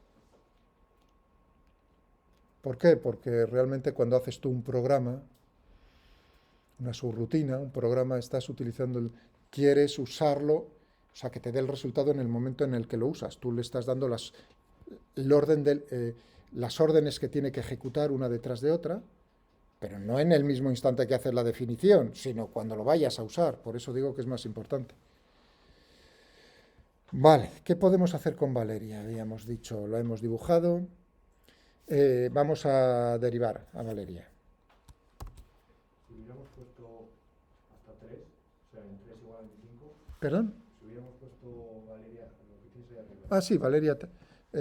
¿Por qué? Porque realmente cuando haces tú un programa, una subrutina, un programa, estás utilizando, quieres usarlo, o sea, que te dé el resultado en el momento en el que lo usas. Tú le estás dando las órdenes que tiene que ejecutar una detrás de otra, pero no en el mismo instante que haces la definición, sino cuando lo vayas a usar. Por eso digo que es más importante. Vale, ¿qué podemos hacer con Valeria? Habíamos dicho, lo hemos dibujado. Vamos a derivar a Valeria. Si hubiéramos puesto hasta 3, o sea, en 3 igual a 25. ¿Perdón? Si hubiéramos puesto Valeria, lo que tienes ahí arriba. Ah, sí, Valeria. Una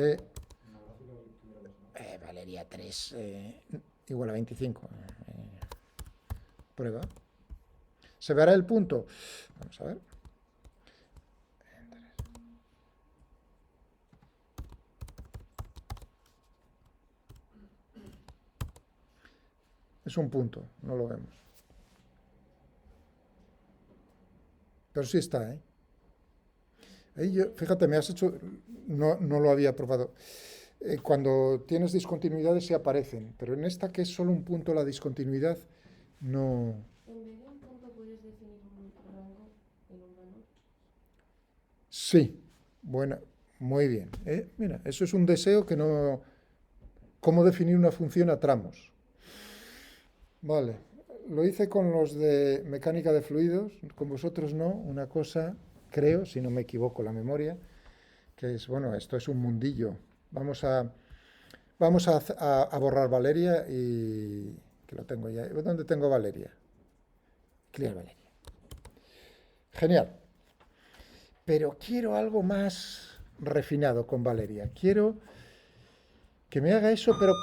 gráfica que tuviéramos, ¿no? Valeria 3 igual a 25. Prueba. ¿Se verá el punto? Vamos a ver. Es un punto, no lo vemos. Pero sí está, ¿eh? Ahí fíjate, me has hecho... No lo había probado. Cuando tienes discontinuidades se aparecen, pero en esta que es solo un punto la discontinuidad, no... En vez de un punto puedes definir un rango en un valor. Sí, buena Muy bien. Mira, eso es un deseo que no... ¿Cómo definir una función a tramos? Vale. Lo hice con los de mecánica de fluidos, con vosotros no. Una cosa, creo, si no me equivoco la memoria, que es, bueno, esto es un mundillo. Vamos a borrar Valeria y... que lo tengo ya. ¿Dónde tengo Valeria? Clear Valeria. Genial. Pero quiero algo más refinado con Valeria. Quiero que me haga eso, pero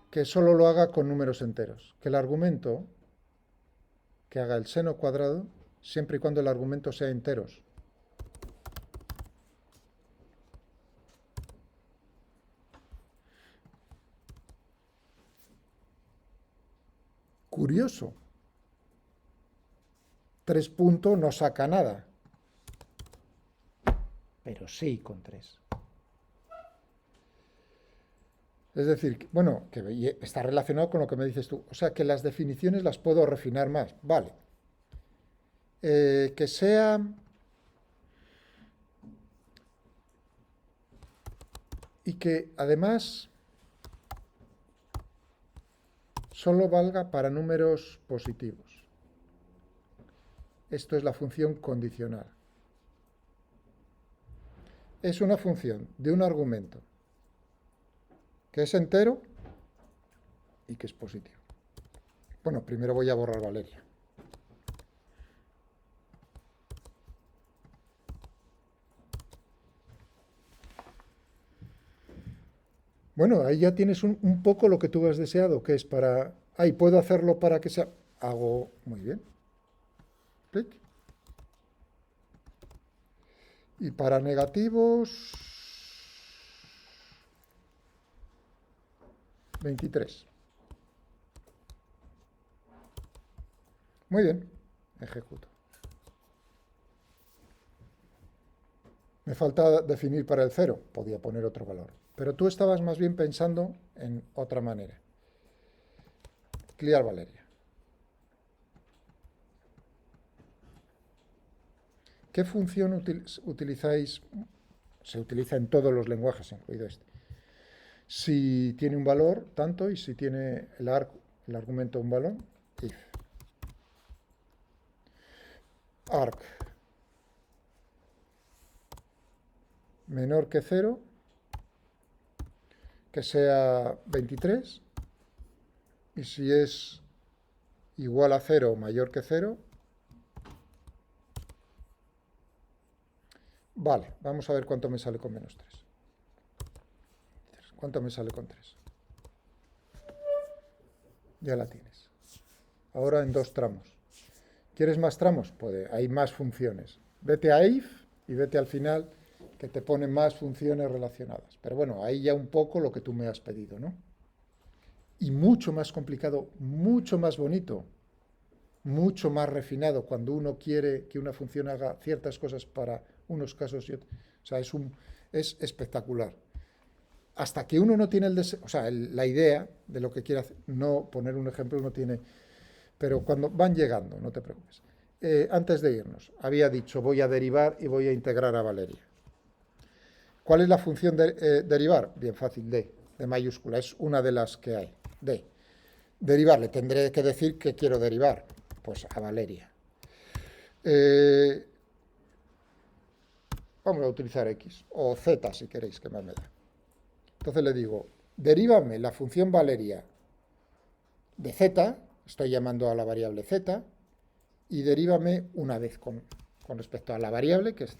que solo lo haga con números enteros. Que el argumento, que haga el seno cuadrado, siempre y cuando el argumento sea enteros. Curioso. 3 puntos no saca nada. Pero sí con 3. Es decir, bueno, que está relacionado con lo que me dices tú. O sea, que las definiciones las puedo refinar más. Vale. Que sea... Y que además solo valga para números positivos. Esto es la función condicional. Es una función de un argumento que es entero y que es positivo. Bueno, primero voy a borrar Valeria. Bueno, ahí ya tienes un poco lo que tú has deseado, que es para... Ahí puedo hacerlo para que sea... Hago... Muy bien. Clic. Y para negativos... 23. Muy bien. Ejecuto. Me falta definir para el 0. Podía poner otro valor. Pero tú estabas más bien pensando en otra manera. Clear Valeria. ¿Qué función utilizáis? Se utiliza en todos los lenguajes, incluido este. Si tiene un valor, tanto, y si tiene el argumento un valor, if. Arc menor que 0, que sea 23, y si es igual a 0 o mayor que 0, vale, vamos a ver cuánto me sale con menos 3. ¿Cuánto me sale con 3? Ya la tienes. Ahora en 2 tramos. ¿Quieres más tramos? Pues hay más funciones. Vete a if y vete al final, que te pone más funciones relacionadas. Pero bueno, ahí ya un poco lo que tú me has pedido, ¿no? Y mucho más complicado, mucho más bonito, mucho más refinado cuando uno quiere que una función haga ciertas cosas para unos casos y otros. O sea, es espectacular. Hasta que uno no tiene el deseo, o sea, la idea de lo que quiere hacer, no poner un ejemplo, uno tiene, pero cuando van llegando, no te preocupes. Antes de irnos, había dicho, voy a derivar y voy a integrar a Valeria. ¿Cuál es la función de derivar? Bien fácil, de mayúscula, es una de las que hay. Derivar, le tendré que decir que quiero derivar, pues a Valeria. Vamos a utilizar X, o Z si queréis, que más me da. Entonces le digo, derívame la función Valeria de Z, estoy llamando a la variable Z, y derívame una vez con respecto a la variable que es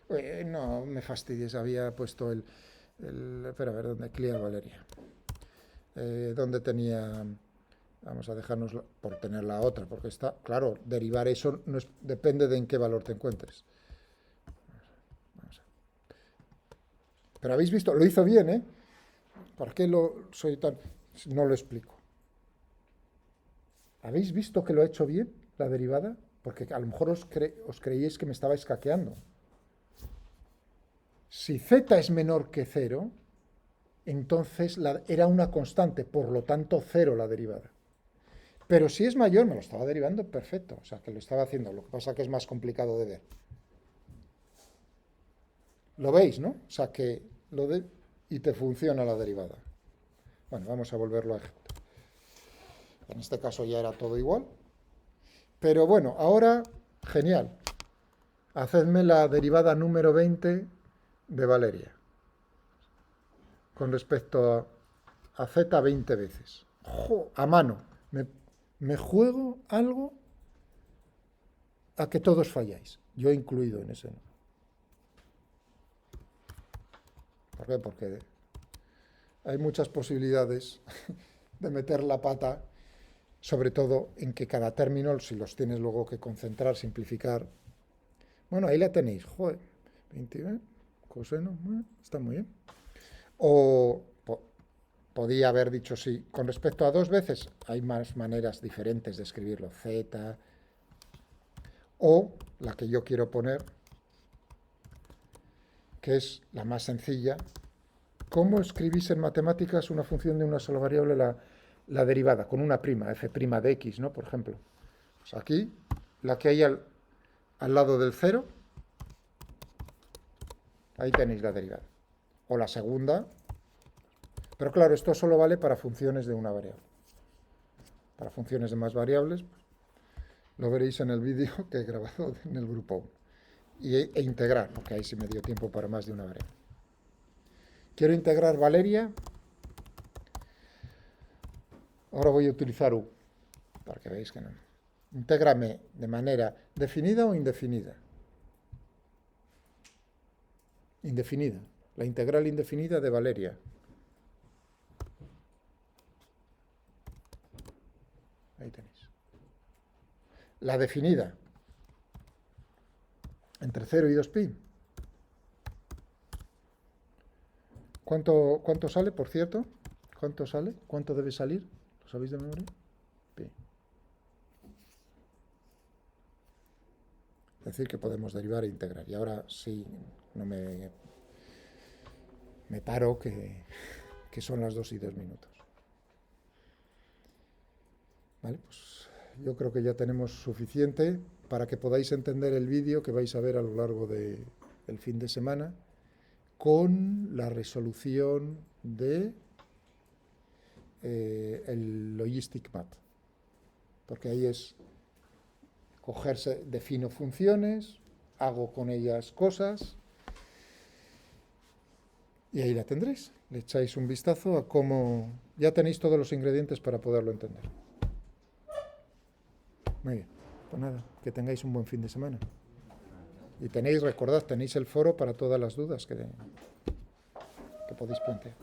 Z. No me fastidies, había puesto espera, a ver, ¿dónde? Clear Valeria. ¿Dónde tenía? Vamos a dejarnos por tener la otra, porque está, claro, derivar eso no depende de en qué valor te encuentres. Pero habéis visto, lo hizo bien, ¿eh? ¿Por qué soy tan...? No lo explico. ¿Habéis visto que lo ha hecho bien, la derivada? Porque a lo mejor os creíais que me estabais caqueando. Si z es menor que 0, entonces era una constante, por lo tanto 0 la derivada. Pero si es mayor, me lo estaba derivando perfecto. O sea, que lo estaba haciendo. Lo que pasa que es más complicado de ver. ¿Lo veis, no? O sea, que y te funciona la derivada. Bueno, vamos a volverlo a ejecutar. En este caso ya era todo igual. Pero bueno, ahora, genial. Hacedme la derivada número 20 de Valeria. Con respecto a z 20 veces. A mano. Me juego algo a que todos falláis. Yo incluido en ese. ¿Por qué? Porque hay muchas posibilidades de meter la pata, sobre todo en que cada término, si los tienes luego que concentrar, simplificar. Bueno, ahí la tenéis. Joder, 20, coseno, está muy bien. O podía haber dicho sí. Con respecto a 2 veces, hay más maneras diferentes de escribirlo. Z. O la que yo quiero poner, que es la más sencilla. ¿Cómo escribís en matemáticas una función de una sola variable, la derivada? Con una prima, f' de x, ¿no? Por ejemplo. Pues aquí, la que hay al lado del 0, ahí tenéis la derivada. O la segunda. Pero claro, esto solo vale para funciones de una variable. Para funciones de más variables, pues, lo veréis en el vídeo que he grabado en el grupo 1. E integrar, porque ahí sí me dio tiempo para más de una variable. Quiero integrar Valeria. Ahora voy a utilizar U, para que veáis que no. Intégrame de manera definida o indefinida. Indefinida. La integral indefinida de Valeria. Ahí tenéis. La definida. Entre 0 y 2pi. ¿Cuánto sale, por cierto? ¿Cuánto sale? ¿Cuánto debe salir? ¿Lo sabéis de memoria? Pi. Es decir, que podemos derivar e integrar. Y ahora sí, no me paro, que son las 2:02. Vale, pues yo creo que ya tenemos suficiente para que podáis entender el vídeo que vais a ver a lo largo del fin de semana, con la resolución de el Logistic Map, porque ahí es cogerse, defino funciones, hago con ellas cosas y ahí la tendréis. Le echáis un vistazo a cómo ya tenéis todos los ingredientes para poderlo entender. Muy bien, pues nada, que tengáis un buen fin de semana. Y recordad, tenéis el foro para todas las dudas que podéis plantear.